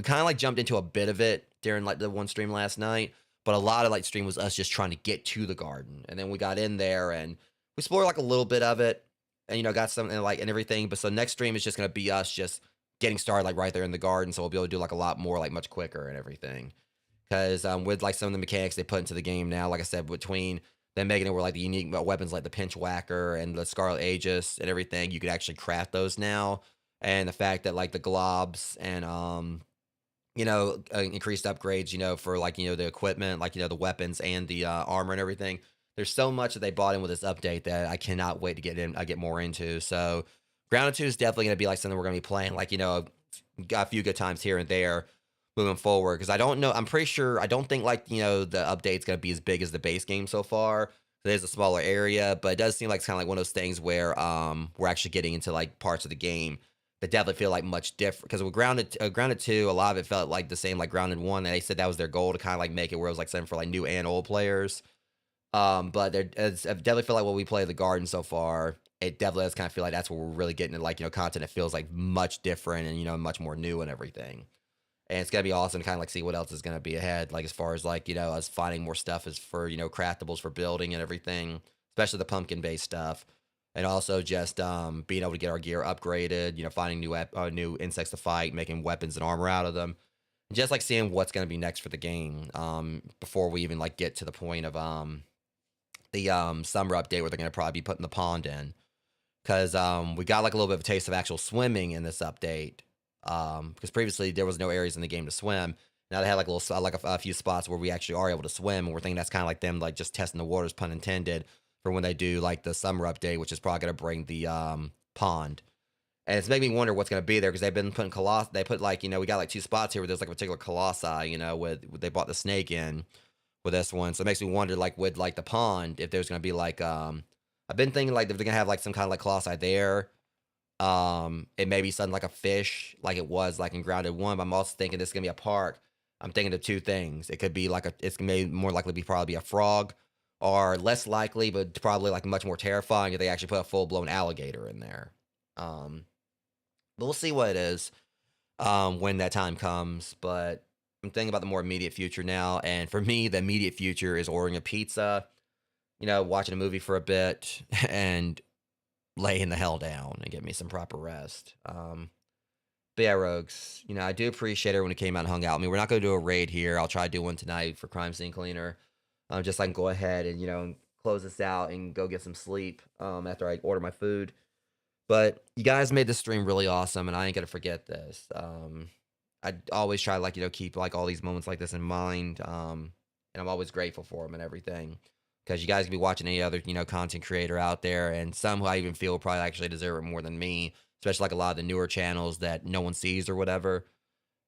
kind of like jumped into a bit of it during like the one stream last night. But a lot of like stream was us just trying to get to the garden, and then we got in there and we explored like a little bit of it, and got something like and everything. But so next stream is just gonna be us just getting started like right there in the garden, so we'll be able to do like a lot more like much quicker and everything. Because with like some of the mechanics they put into the game now, like I said, between them making it where like the unique weapons like the pinch whacker and the Scarlet Aegis and everything, you could actually craft those now. And the fact that like the globs and increased upgrades, for like the equipment, like the weapons and the armor and everything. There's so much that they bought in with this update that I cannot wait to get more into. So Grounded 2 is definitely going to be like something we're going to be playing, like, a few good times here and there moving forward. Because I don't know, I'm pretty sure, I don't think like, the update's going to be as big as the base game so far. There's a smaller area, but it does seem like it's kind of like one of those things where we're actually getting into like parts of the game that definitely feel like much different. Because with Grounded 2, a lot of it felt like the same like Grounded 1, and they said that was their goal to kind of like make it where it was like something for like new and old players. But I definitely feel like what we play the garden so far, it definitely does kind of feel like that's where we're really getting to like, content that feels like much different and, much more new and everything. And it's going to be awesome to kind of like see what else is going to be ahead. Like as far as like, us finding more stuff as for, craftables for building and everything, especially the pumpkin based stuff. And also just being able to get our gear upgraded, finding new insects to fight, making weapons and armor out of them. And just like seeing what's going to be next for the game before we even like get to the point of the summer update where they're going to probably be putting the pond in. Because we got like a little bit of a taste of actual swimming in this update. Because previously there was no areas in the game to swim. Now they had like a few spots where we actually are able to swim, and we're thinking that's kind of like them like just testing the waters, pun intended, for when they do like the summer update, which is probably going to bring the pond. And it's making me wonder what's going to be there because they've been putting they put like we got like 2 spots here where there's like a particular colossi, with they bought the snake in with this one, so it makes me wonder like with like the pond if there's going to be like I've been thinking like if they're gonna have like some kind of like colossi there. It may be something like a fish, like it was like in Grounded 1. But I'm also thinking this is gonna be a park. I'm thinking of 2 things. It could be like it's may more likely be probably be a frog, or less likely, but probably like much more terrifying if they actually put a full blown alligator in there. But we'll see what it is when that time comes. But I'm thinking about the more immediate future now, and for me, the immediate future is ordering a pizza, watching a movie for a bit, and laying the hell down and get me some proper rest. But yeah, Rogues, I do appreciate everyone who came out and hung out. I mean, we're not going to do a raid here. I'll try to do one tonight for Crime Scene Cleaner. Just so I can go ahead and, close this out and go get some sleep after I order my food. But you guys made this stream really awesome, and I ain't going to forget this. I always try to, like, keep, like, all these moments like this in mind. And I'm always grateful for them and everything. Because you guys can be watching any other, content creator out there, and some who I even feel probably actually deserve it more than me, especially like a lot of the newer channels that no one sees or whatever.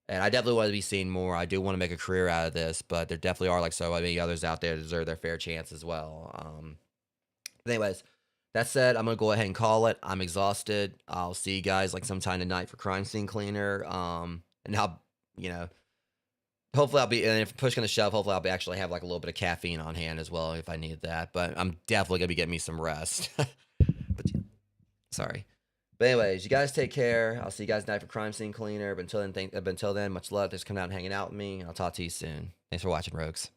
And I definitely want to be seen more. I do want to make a career out of this, but there definitely are like so many others out there that deserve their fair chance as well. But anyways, that said, I'm gonna go ahead and call it. I'm exhausted. I'll see you guys like sometime tonight for Crime Scene Cleaner. And I'll, hopefully I'll be, and if push gonna shove, hopefully I'll be actually have like a little bit of caffeine on hand as well if I need that. But I'm definitely gonna be getting me some rest. But sorry. But anyways, you guys take care. I'll see you guys tonight for Crime Scene Cleaner. But until then, much love. Thanks for coming out and hanging out with me. I'll talk to you soon. Thanks for watching, Rogues.